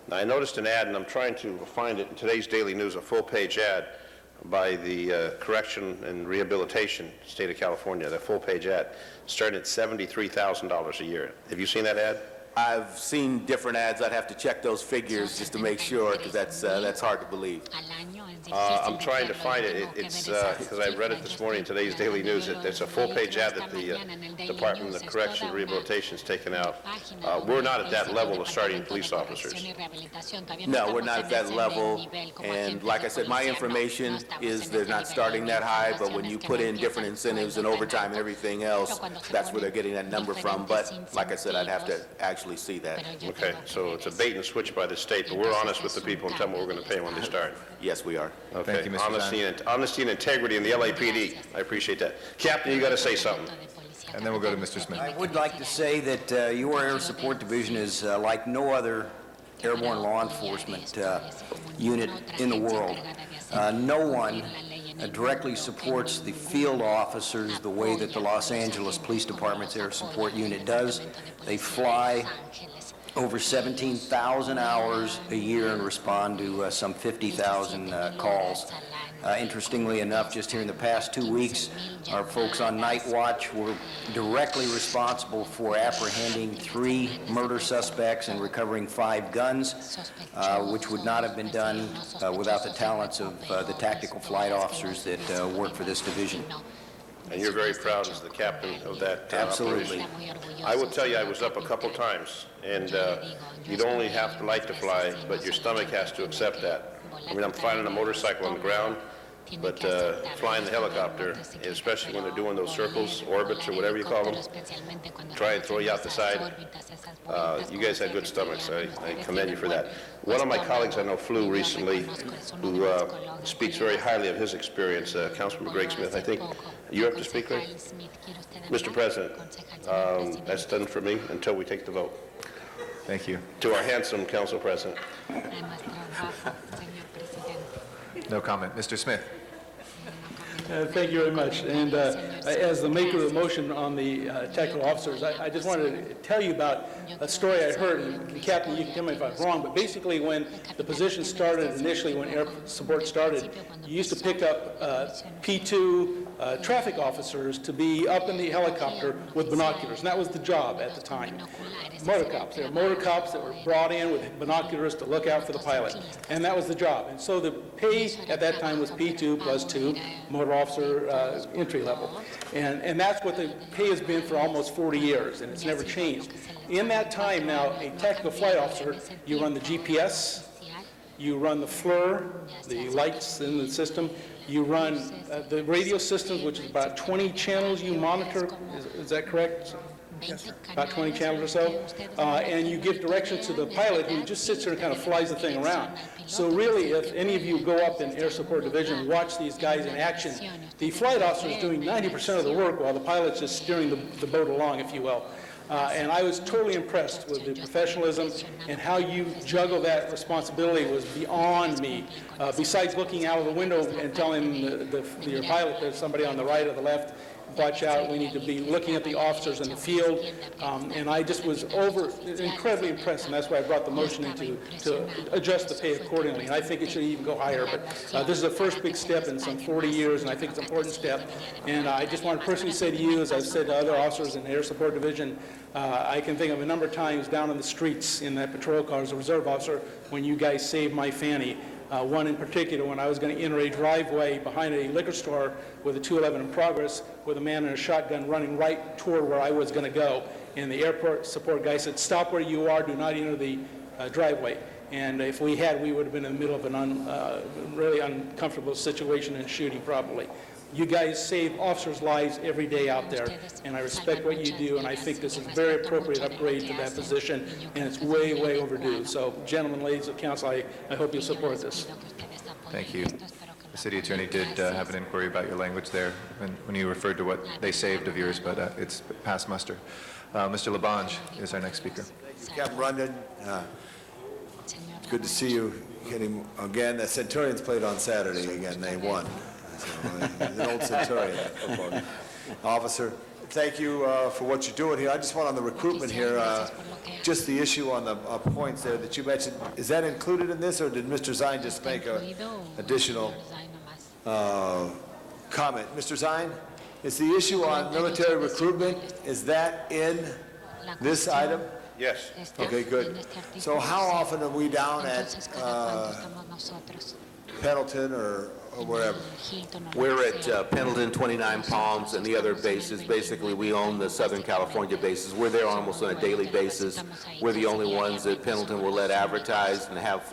Now, I noticed an ad, and I'm trying to find it in today's Daily News, a full-page ad by the Correction and Rehabilitation State of California, that full-page ad, starting at $73,000 a year. Have you seen that ad? I've seen different ads. I'd have to check those figures just to make sure, because that's hard to believe. I'm trying to find it. It's because I read it this morning in today's Daily News. It's a full-page ad that the Department of Correction and Rehabilitation has taken out. We're not at that level of starting police officers. No, we're not at that level. And like I said, my information is they're not starting that high, but when you put in different incentives and overtime and everything else, that's where they're getting that number from. But like I said, I'd have to actually see that. Okay, so it's a bait and switch by the state, but we're honest with the people and tell them what we're going to pay when they start. Yes, we are. Okay. Thank you, Mr. Honesty and integrity in the LAPD. I appreciate that. Captain, you got to say something. And then we'll go to Mr. Smith. I would like to say that your Air Support Division is like no other airborne law enforcement unit in the world. No one directly supports the field officers the way that the Los Angeles Police Department's Air Support Unit does. They fly over 17,000 hours a year and respond to some 50,000 calls. Interestingly enough, just here in the past 2 weeks, our folks on night watch were directly responsible for apprehending 3 murder suspects and recovering 5 guns, which would not have been done without the talents of the tactical flight officers that work for this division. and you're very proud as the captain of that Absolutely. operation. I will tell you, I was up a couple times, and you'd only have to like to fly, but your stomach has to accept that. I mean, I'm flying on a motorcycle on the ground, but flying the helicopter, especially when they're doing those circles, orbits, or whatever you call them, try and throw you out the side. You guys had good stomachs. I commend you for that. One of my colleagues I know flew recently who speaks very highly of his experience, Councilman Greg Smith. I think you're up to speak, Greg? Mr. President, that's done for me until we take the vote. Thank you. To our handsome Council President. No comment. Mr. Smith. Thank you very much. And as the maker of the motion on the technical officers, I just wanted to tell you about a story I heard, and Captain, you can tell me if I'm wrong, but basically when the position started initially, when air support started, you used to pick up P2 traffic officers to be up in the helicopter with binoculars, and that was the job at the time. Motor cops. They were motor cops that were brought in with binoculars to look out for the pilot, and that was the job. And so the pay at that time was P2 plus 2, motor officer entry level. And that's what the pay has been for almost 40 years, and it's never changed. In that time now, a tactical flight officer, you run the GPS, you run the FLIR, the lights in the system, you run the radio systems, which is about 20 channels you monitor. Is that correct? Yes, about 20 channels or so, and you give directions to the pilot who just sits there and kind of flies the thing around. So really, if any of you go up in Air Support Division and watch these guys in action, the flight officer is doing 90% of the work while the pilot's just steering the boat along, if you will. And I was totally impressed with the professionalism and how you juggle that responsibility was beyond me. Besides looking out of the window and telling your pilot there's somebody on the right or the left, watch out, we need to be looking at the officers in the field. And I just was incredibly impressed, and that's why I brought the motion in to adjust the pay accordingly. And I think it should even go higher, but this is the first big step in some 40 years, and I think it's an important step. And I just want to personally say to you, as I've said to other officers in the Air Support Division, I can think of a number of times down on the streets in that patrol car as a reserve officer when you guys saved my fanny. One in particular, when I was going to enter a driveway behind a liquor store with a 211 in progress, with a man in a shotgun running right toward where I was going to go. And the airport support guy said, "Stop where you are, do not enter the driveway." And if we had, we would have been in the middle of an really uncomfortable situation and shooting probably. You guys save officers' lives every day out there, and I respect what you do, and I think this is a very appropriate upgrade to that position, and it's way, way overdue. So, gentlemen, ladies of council, I hope you'll support this. Thank you. The city attorney did have an inquiry about your language there when you referred to what they saved of yours, but it's past muster. Mr. Labange is our next speaker. Thank you, Captain Rundon. It's good to see you getting again. The Centurions played on Saturday again. They won. So, he's an old Centurion football officer. Thank you for what you're doing here. I just want on the recruitment here, just the issue on the points there that you mentioned. Is that included in this, or did Mr. Zine just make an additional comment? Mr. Zine, is the issue on military recruitment, is that in this item? Yes. Okay, good. So how often are we down at Pendleton or wherever? We're at Pendleton, 29 Palms, and the other bases. Basically, we own the Southern California bases. We're there almost on a daily basis. We're the only ones that Pendleton will let advertise and have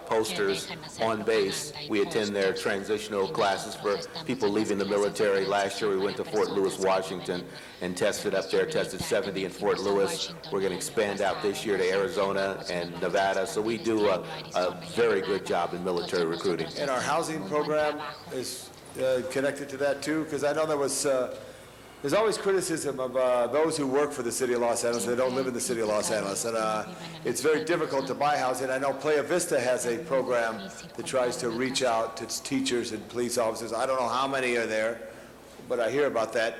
posters on base. We attend their transitional classes for people leaving the military. Last year, we went to Fort Lewis, Washington, and tested up there, tested 70 in Fort Lewis. We're going to expand out this year to Arizona and Nevada. So we do a very good job in military recruiting. And our housing program is connected to that too, because I know there's always criticism of those who work for the city of Los Angeles. They don't live in the city of Los Angeles, and it's very difficult to buy housing. I know Playa Vista has a program that tries to reach out to teachers and police officers. I don't know how many are there, but I hear about that.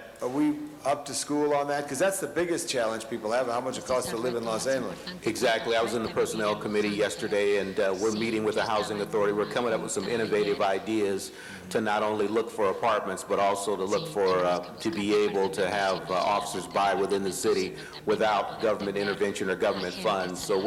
up to school on that? Because that's the biggest challenge people have, how much it costs to live in Los Angeles. Exactly. I was in the Personnel Committee yesterday, and we're meeting with the Housing Authority. We're coming up with some innovative ideas to not only look for apartments, but also to look for, to be able to have officers buy within the city without government intervention or government funds. So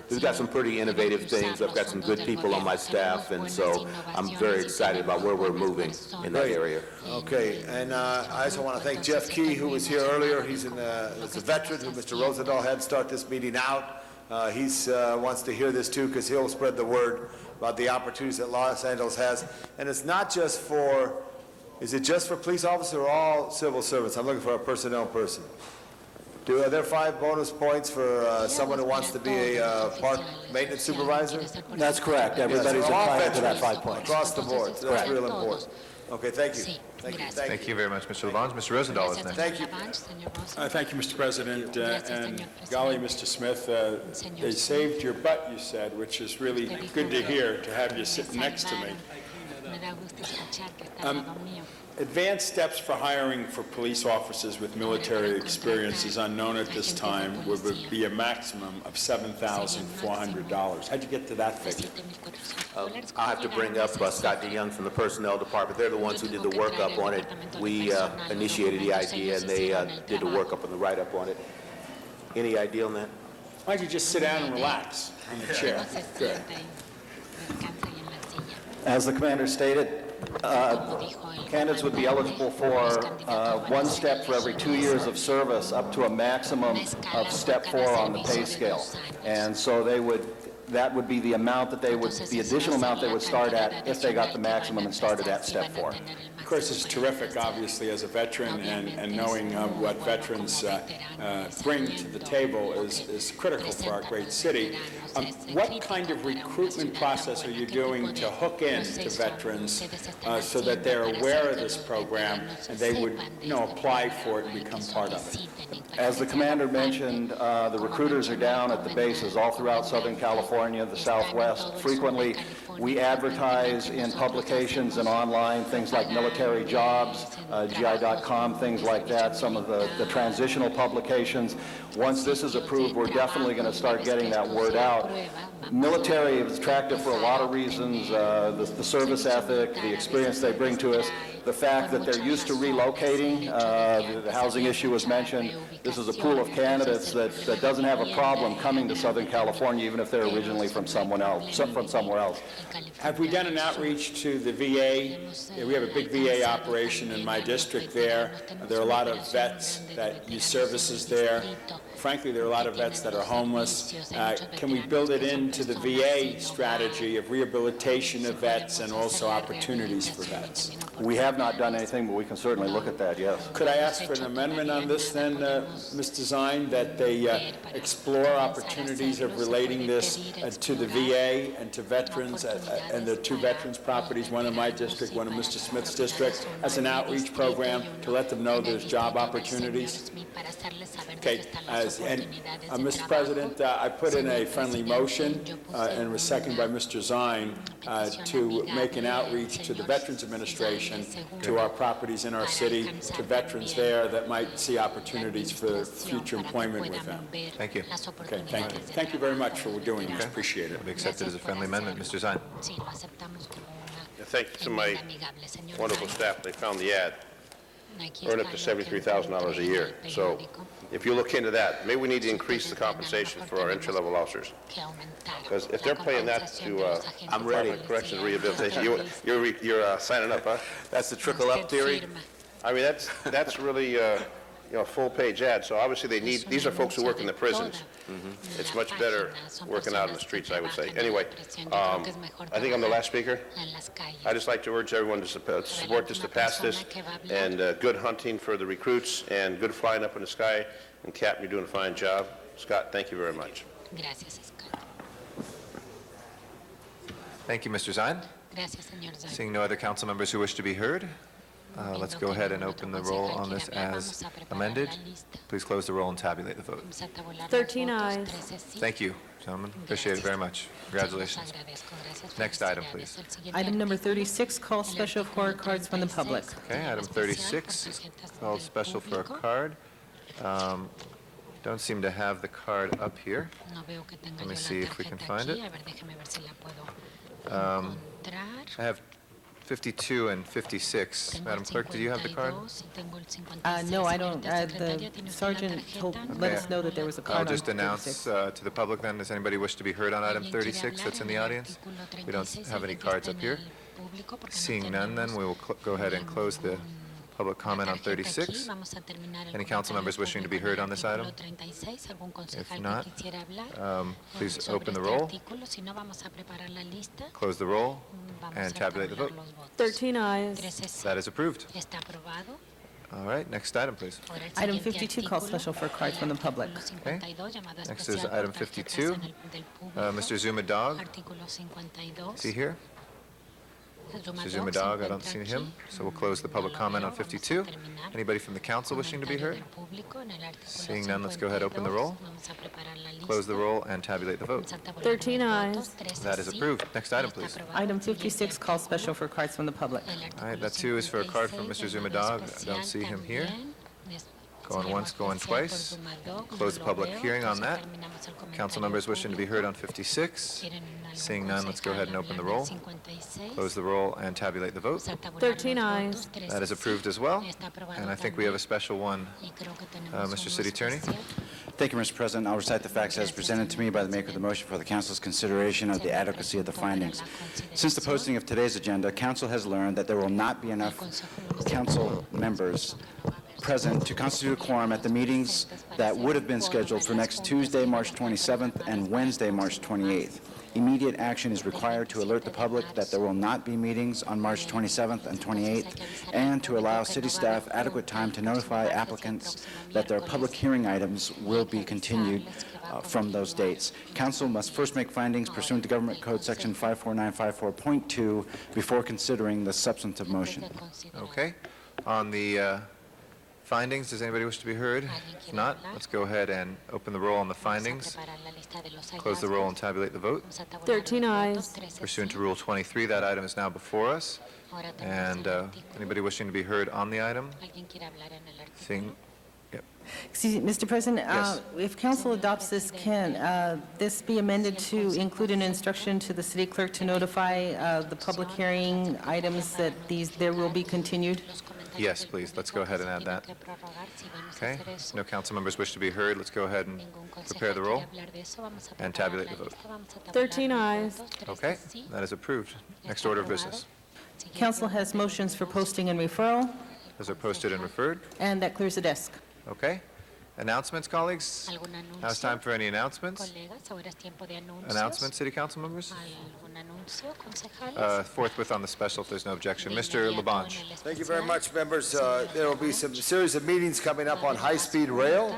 we've got some pretty innovative things. I've got some good people on my staff, and so I'm very excited about where we're moving in that area. Okay, and I also want to thank Jeff Key, who was here earlier. He's a veteran who Mr. Rosendahl had start this meeting out. He wants to hear this too, because he'll spread the word about the opportunities that Los Angeles has. And it's not just for, is it just for police officers or all civil servants? I'm looking for a personnel person. Are there 5 bonus points for someone who wants to be a park maintenance supervisor? That's correct. Everybody's entitled to that 5 points. Across the board, so that's real important. Okay, thank you. Thank you very much, Mr. Labange. Mr. Rosendahl is next. Thank you. Thank you, Mr. President. And golly, Mr. Smith, they saved your butt, you said, which is really good to hear, to have you sitting next to me. Advanced steps for hiring for police officers with military experience is unknown at this time, would be a maximum of $7,400. How'd you get to that figure? I have to bring up Scott DeYoung from the Personnel Department. They're the ones who did the workup on it. We initiated the idea, and they did the workup and the write-up on it. Any idea on that? Why don't you just sit down and relax on the chair? Good. As the commander stated, candidates would be eligible for 1 step for every 2 years of service, up to a maximum of step 4 on the pay scale. And so that would be the amount that the additional amount they would start at if they got the maximum and started at step 4. Of course, it's terrific, obviously, as a veteran, and knowing what veterans bring to the table is critical for our great city. What kind of recruitment process are you doing to hook in to veterans so that they're aware of this program and they would, apply for it and become part of it? As the commander mentioned, the recruiters are down at the bases all throughout Southern California, the Southwest. Frequently, we advertise in publications and online, things like Military Jobs, GI.com, things like that, some of the transitional publications. Once this is approved, we're definitely going to start getting that word out. Military is attractive for a lot of reasons, the service ethic, the experience they bring to us, the fact that they're used to relocating, the housing issue was mentioned. This is a pool of candidates that doesn't have a problem coming to Southern California, even if they're originally from somewhere else. Have we done an outreach to the VA? We have a big VA operation in my district there. There are a lot of vets that use services there. Frankly, there are a lot of vets that are homeless. Can we build it into the VA strategy of rehabilitation of vets and also opportunities for vets? We have not done anything, but we can certainly look at that, yes. Could I ask for an amendment on this then, Mr. Zine, that they explore opportunities of relating this to the VA and to veterans, and the 2 veterans properties, one in my district, one in Mr. Smith's district, as an outreach program to let them know there's job opportunities? Okay, Mr. President, I put in a friendly motion, and was seconded by Mr. Zine, to make an outreach to the Veterans Administration, to our properties in our city, to veterans there that might see opportunities for future employment with them. Thank you. Okay, thank you. Thank you very much for doing this. Appreciate it. It'll be accepted as a friendly amendment. Mr. Zine. Thank you to my wonderful staff. They found the ad. Earn up to $73,000 a year. So if you look into that, maybe we need to increase the compensation for our entry-level officers. Because if they're paying that to I'm ready. Corrections and Rehabilitation, you're signing up, huh? That's the trickle-up theory. I mean, that's really a full-page ad. So obviously these are folks who work in the prisons. It's much better working out in the streets, I would say. Anyway, I think I'm the last speaker. I'd just like to urge everyone to support this, to pass this, and good hunting for the recruits, and good flying up in the sky. And Captain, you're doing a fine job. Scott, thank you very much. Thank you, Mr. Zine. Seeing no other council members who wish to be heard, Let's go ahead and open the roll on this as amended. Please close the roll and tabulate the vote. 13 ayes. Thank you, gentlemen. Appreciate it very much. Congratulations. Next item, please. Item number 36, call special for cards from the public. Okay, item 36 is called special for a card. Don't seem to have the card up here. Let me see if we can find it. I have 52 and 56. Madam Clerk, do you have the card? No, I don't. The sergeant let us know that there was a card I'll on just announce 36. to the public then, does anybody wish to be heard on item 36 that's in the audience? We don't have any cards up here. Seeing none, then, we will go ahead and close the public comment on 36. Any council members wishing to be heard on this item? If not, please open the roll, close the roll, and tabulate the vote. 13 ayes. That is approved. All right, next item, please. Item 52, call special for cards from the public. Okay. Next is item 52. Mr. Zuma Dog, is he here? Mr. Zuma Dog, I don't see him, so we'll close the public comment on 52. Anybody from the council wishing to be heard? Seeing none, let's go ahead, open the roll, close the roll, and tabulate the vote. 13 ayes. That is approved. Next item, please. Item 56, call special for cards from the public. All right, that too is for a card from Mr. Zuma Dog. I don't see him here. Going once, going twice. Close the public hearing on that. Council members wishing to be heard on 56. Seeing none, let's go ahead and open the roll, close the roll, and tabulate the vote. 13 ayes. That is approved as well. And I think we have a special one. Mr. City Attorney? Thank you, Mr. President. I'll recite the facts as presented to me by the maker of the motion for the council's consideration of the adequacy of the findings. Since the posting of today's agenda, council has learned that there will not be enough council members present to constitute a quorum at the meetings that would have been scheduled for next Tuesday, March 27th, and Wednesday, March 28th. Immediate action is required to alert the public that there will not be meetings on March 27th and 28th, and to allow city staff adequate time to notify applicants that their public hearing items will be continued from those dates. Council must first make findings pursuant to Government Code Section 54954.2 before considering the substantive motion. Okay. On the findings, does anybody wish to be heard? If not, let's go ahead and open the roll on the findings, close the roll, and tabulate the vote. 13 ayes. Pursuant to Rule 23, that item is now before us. And anybody wishing to be heard on the item? Seeing, Excuse me, Mr. President, Yes. if council adopts this, can this be amended to include an instruction to the city clerk to notify the public hearing items that there will be continued? Yes, please. Let's go ahead and add that. Okay. No council members wish to be heard. Let's go ahead and prepare the roll and tabulate the vote. 13 ayes. Okay. That is approved. Next order of business. Council has motions for posting and referral, Those are posted and referred. and that clears the desk. Okay. Announcements, colleagues? Now it's time for any announcements. Announcements, city council members? Forthwith on the special, if there's no objection. Mr. Labange. Thank you very much, members. There will be some series of meetings coming up on high-speed rail,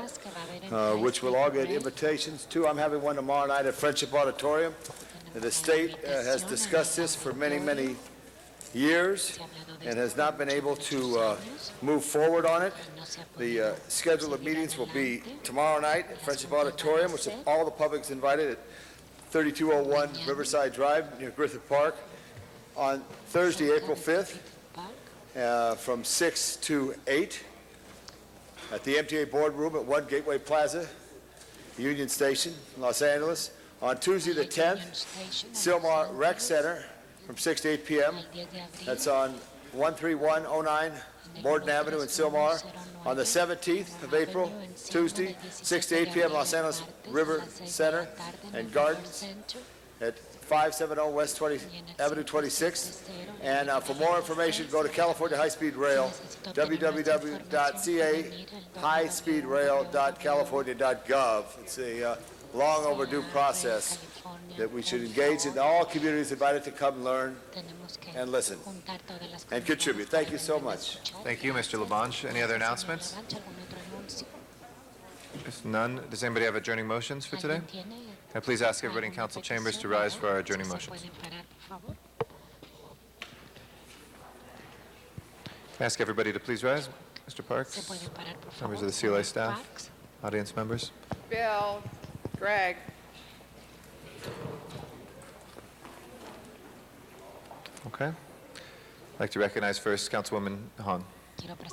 which we'll all get invitations to. I'm having one tomorrow night at Friendship Auditorium. The state has discussed this for many, many years and has not been able to move forward on it. The schedule of meetings will be tomorrow night at Friendship Auditorium, which all the public's invited at 3201 Riverside Drive near Griffith Park. On Thursday, April 5th, from 6 to 8 at the MTA Boardroom at 1 Gateway Plaza, Union Station, Los Angeles. On Tuesday the 10th, Sylmar Rec Center from 6 to 8 p.m. That's on 13109 Borden Avenue in Sylmar. On the 17th of April, Tuesday, 6 to 8 p.m. Los Angeles River Center and Gardens at 570 West 20 Avenue 26. And for more information, go to California High Speed Rail, www.cahighspeedrail.california.gov. It's a long overdue process that we should engage in. All communities invited to come learn and listen and contribute. Thank you so much. Thank you, Mr. Labange. Any other announcements? If none, does anybody have adjourning motions for today? Can I please ask everybody in council chambers to rise for our adjourning motions? Ask everybody to please rise. Mr. Parks, members of the CLA staff, audience members. Bill, Greg. Okay. I'd like to recognize first Councilwoman Hahn.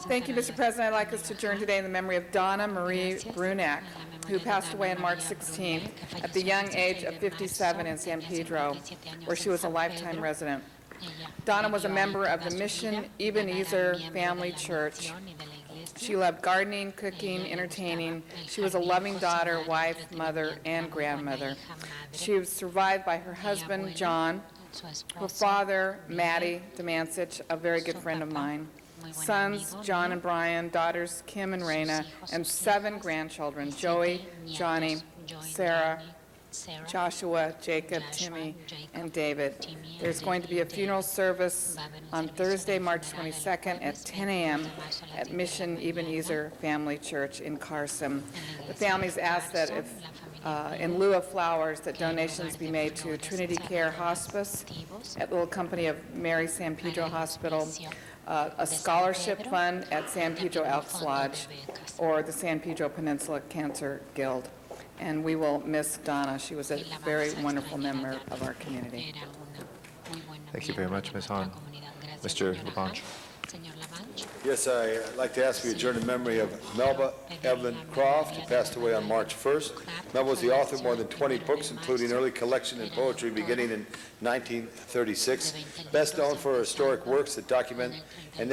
Thank you, Mr. President. I'd like us to adjourn today in the memory of Donna Marie Brunac, who passed away on March 16th at the young age of 57 in San Pedro, where she was a lifetime resident. Donna was a member of the Mission Ebenezer Family Church. She loved gardening, cooking, entertaining. She was a loving daughter, wife, mother, and grandmother. She was survived by her husband, John, her father, Mattie Demancich, a very good friend of mine, sons, John and Brian, daughters, Kim and Raina, and 7 grandchildren, Joey, Johnny, Sarah, Joshua, Jacob, Timmy, and David. There's going to be a funeral service on Thursday, March 22nd at 10 a.m. at Mission Ebenezer Family Church in Carson. The families asked that if, in lieu of flowers, that donations be made to Trinity Care Hospice, at Little Company of Mary San Pedro Hospital, a scholarship fund at San Pedro Elks Lodge, or the San Pedro Peninsula Cancer Guild. And we will miss Donna. She was a very wonderful member of our community. Thank you very much, Ms. Hahn. Mr. LaBanche. Yes, I'd like to ask we adjourn in memory of Melba Evelyn Croft, who passed away on March 1st. Melba was the author of more than 20 books, including early collection and poetry beginning in 1936. Best known for her historic works that document and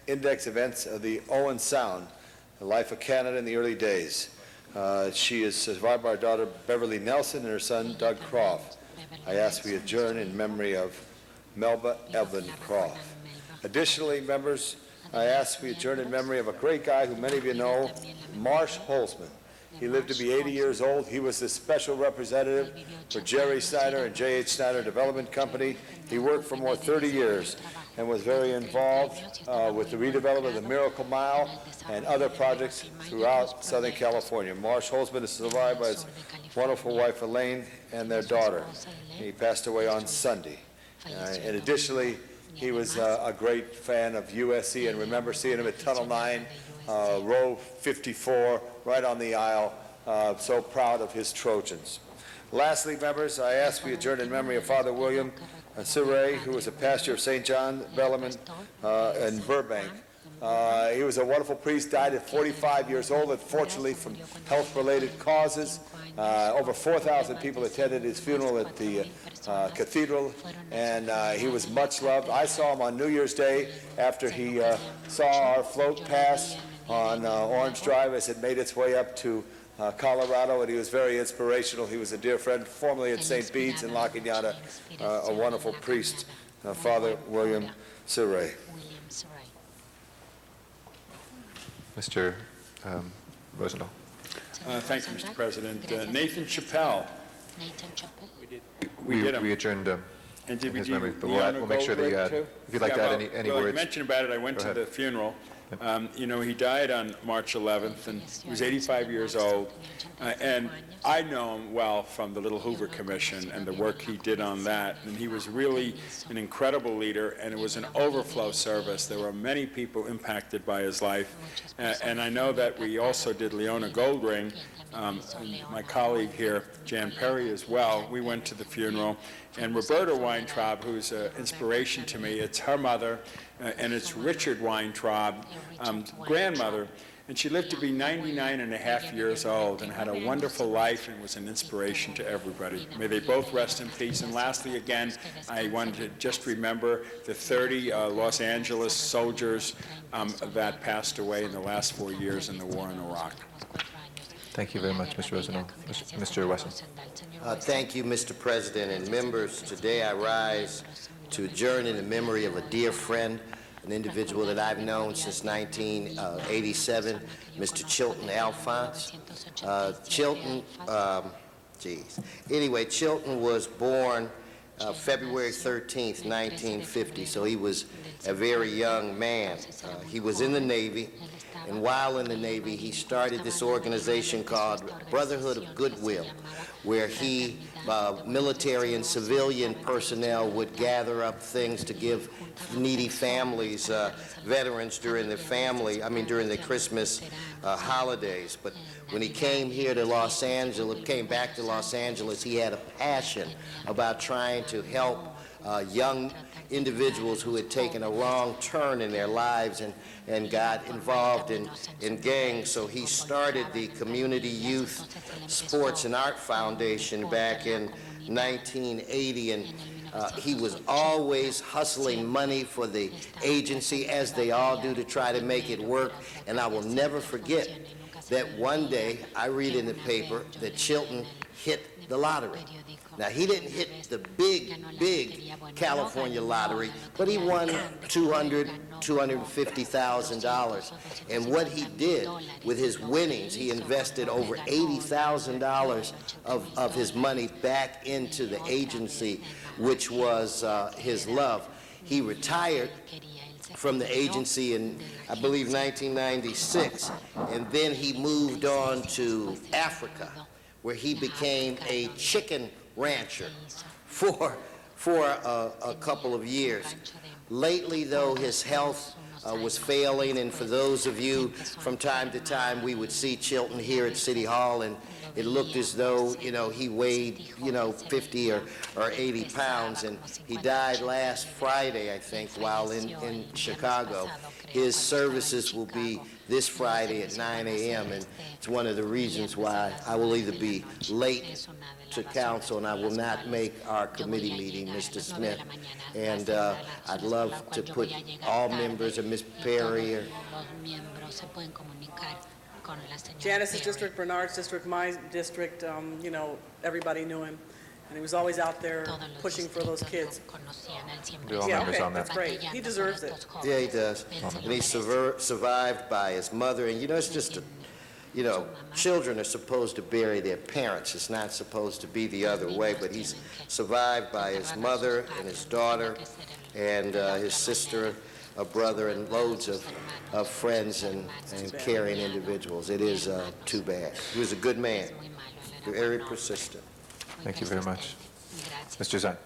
index events of the Owen Sound, the life of Canada in the early days. She is survived by her daughter Beverly Nelson and her son Doug Croft. I ask we adjourn in memory of Melba Evelyn Croft. Additionally, members, I ask we adjourn in memory of a great guy who many of you know, Marsh Holzman. He lived to be 80 years old. He was the special representative for Jerry Snyder and J.H. Snyder Development Company. He worked for more than 30 years and was very involved with the redevelopment of the Miracle Mile and other projects throughout Southern California. Marsh Holzman is survived by his wonderful wife, Elaine, and their daughter. He passed away on Sunday. And additionally, he was a great fan of USC, and remember seeing him at Tunnel 9, row 54, right on the aisle. So proud of his Trojans. Lastly, members, I ask we adjourn in memory of Father William Siray, who was a pastor of St. John Bellarmine in Burbank. He was a wonderful priest, died at 45 years old, unfortunately from health-related causes. Over 4,000 people attended his funeral at the cathedral, and he was much loved. I saw him on New Year's Day after he saw our float pass on Orange Drive as it made its way up to Colorado, and he was very inspirational. He was a dear friend, formerly at St. Bede's in La Cañada, a wonderful priest, Father William Siray. Mr. Rosendahl. Thank you, Mr. President. Nathan Chappelle. We adjourned And did we his do memory, but Leona we'll make sure that you add, Goldberg, too? if you'd like to add any well, words. you mentioned about it. I went Go to ahead. the funeral. You know, he died on March 11th, and he was 85 years old. And I know him well from the Little Hoover Commission and the work he did on that. And he was really an incredible leader, and it was an overflow service. There were many people impacted by his life. And I know that we also did Leona Goldring, my colleague here, Jan Perry, as well. We went to the funeral. And Roberta Weintraub, who's an inspiration to me, it's her mother, and it's Richard Weintraub, grandmother. And she lived to be 99 and a half years old and had a wonderful life and was an inspiration to everybody. May they both rest in peace. And lastly, again, I wanted to just remember the 30 Los Angeles soldiers that passed away in the last 4 years in the war in Iraq. Thank you very much, Mr. Rosendahl. Mr. Wesson. Thank you, Mr. President and members. Today I rise to adjourn in the memory of a dear friend, an individual that I've known since 1987, Mr. Chilton Alphonse. Chilton was born February 13th, 1950, so he was a very young man. He was in the Navy, and while in the Navy, he started this organization called Brotherhood of Goodwill, where he, military and civilian personnel, would gather up things to give needy families, veterans during during the Christmas holidays. But when he came here to Los Angeles, came back to Los Angeles, he had a passion about trying to help young individuals who had taken a wrong turn in their lives and got involved in gangs. So he started the Community Youth Sports and Art Foundation back in 1980, and he was always hustling money for the agency, as they all do, to try to make it work. And I will never forget that one day I read in the paper that Chilton hit the lottery. Now, he didn't hit the big California lottery, but he won $250,000. And what he did with his winnings, he invested over $80,000 of his money back into the agency, which was his love. He retired from the agency in, I believe, 1996, and then he moved on to Africa, where he became a chicken rancher for a couple of years. Lately, though, his health was failing, and for those of you, from time to time, we would see Chilton here at City Hall, and it looked as though, he weighed, 50 or 80 pounds, and he died last Friday, I think, while in Chicago. His services will be this Friday at 9 a.m., and it's one of the reasons why I will either be late to council and I will not make our committee meeting, Mr. Smith. And I'd love to put all members, of Ms. Perry, or Janice's district, Bernard's district, my district, everybody knew him. And he was always out there pushing for those kids. Yeah, okay, that's great. He deserves it. Yeah, he does. And he's survived by his mother. And, it's just children are supposed to bury their parents. It's not supposed to be the other way. But he's survived by his mother and his daughter and his sister, a brother, and loads of friends and caring individuals. It is too bad. He was a good man, very persistent. Thank you very much. Mr. Zine.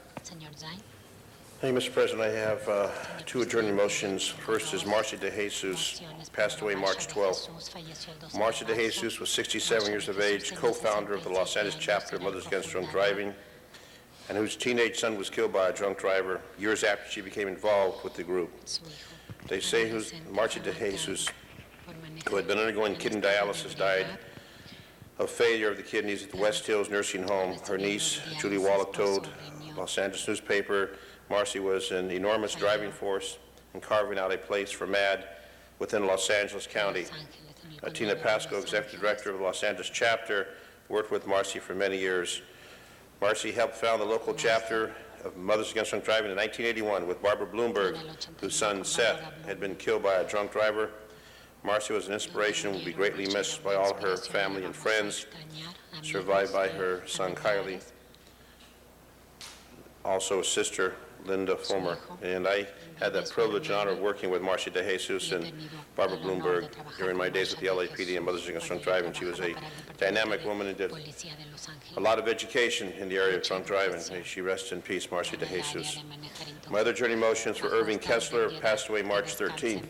Thank you, Mr. President. I have two adjourning motions. First is Marcia DeJesus, passed away March 12th. Marcia DeJesus was 67 years of age, co-founder of the Los Angeles chapter of Mothers Against Drunk Driving, and whose teenage son was killed by a drunk driver years after she became involved with the group. They say Marcia DeJesus, who had been undergoing kidney dialysis, died of failure of the kidneys at the West Hills Nursing Home. Her niece, Julie Wallach, told Los Angeles newspaper, Marcy was an enormous driving force in carving out a place for MAD within Los Angeles County. Tina Pasco, executive director of the Los Angeles chapter, worked with Marcy for many years. Marcy helped found the local chapter of Mothers Against Drunk Driving in 1981 with Barbara Bloomberg, whose son Seth had been killed by a drunk driver. Marcy was an inspiration and will be greatly missed by all her family and friends, survived by her son Kylie, also a sister, Linda Fulmer. And I had the privilege and honor of working with Marcia DeJesus and Barbara Bloomberg during my days with the LAPD and Mothers Against Drunk Driving. She was a dynamic woman and did a lot of education in the area of drunk driving. May she rest in peace, Marcia DeJesus. My other journey motions for Irving Kessler, passed away March 13th.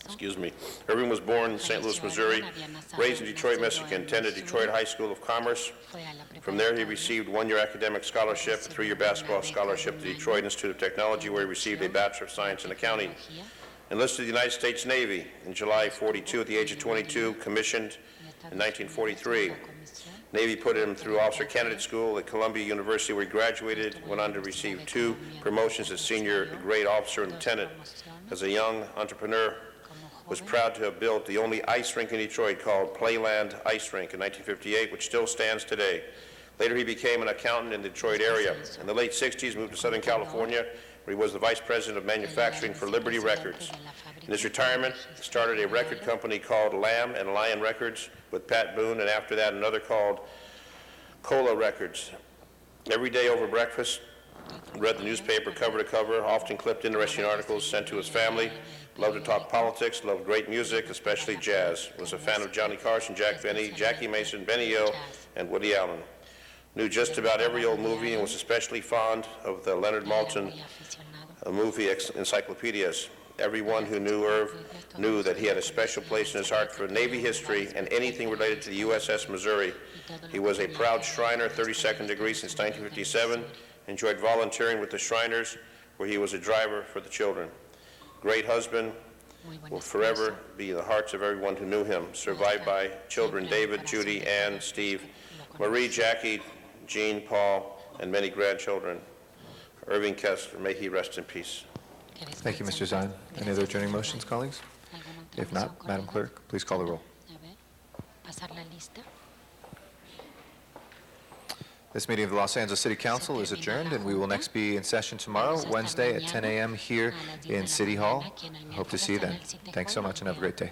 Excuse me. Irving was born in St. Louis, Missouri, raised in Detroit, Michigan, attended Detroit High School of Commerce. From there, he received one-year academic scholarship, a three-year basketball scholarship to the Detroit Institute of Technology, where he received a Bachelor of Science in Accounting. Enlisted the United States Navy in July 42 at the age of 22, commissioned in 1943. Navy put him through Officer Candidate School at Columbia University, where he graduated, went on to receive 2 promotions as senior grade officer and lieutenant. As a young entrepreneur, was proud to have built the only ice rink in Detroit called Playland Ice Rink in 1958, which still stands today. Later, he became an accountant in the Detroit area. In the late 60s, moved to Southern California, where he was the vice president of manufacturing for Liberty Records. In his retirement, he started a record company called Lamb and Lion Records with Pat Boone, and after that, another called Cola Records. Every day over breakfast, read the newspaper cover to cover, often clipped interesting articles sent to his family. Loved to talk politics, loved great music, especially jazz. Was a fan of Johnny Carson, Jack Benny, Jackie Mason, Benny Hill, and Woody Allen. Knew just about every old movie and was especially fond of the Leonard Maltin movie encyclopedias. Everyone who knew Irv knew that he had a special place in his heart for Navy history and anything related to the USS Missouri. He was a proud Shriner, 32nd degree since 1957, enjoyed volunteering with the Shriners, where he was a driver for the children. Great husband, will forever be in the hearts of everyone who knew him, survived by children David, Judy, Ann, Steve, Marie, Jackie, Jean, Paul, and many grandchildren. Irving Kessler, may he rest in peace. Thank you, Mr. Zine. Any other adjourning motions, colleagues? If not, Madam Clerk, please call the roll. This meeting of the Los Angeles City Council is adjourned, and we will next be in session tomorrow, Wednesday at 10 a.m. here in City Hall. Hope to see you then. Thanks so much and have a great day.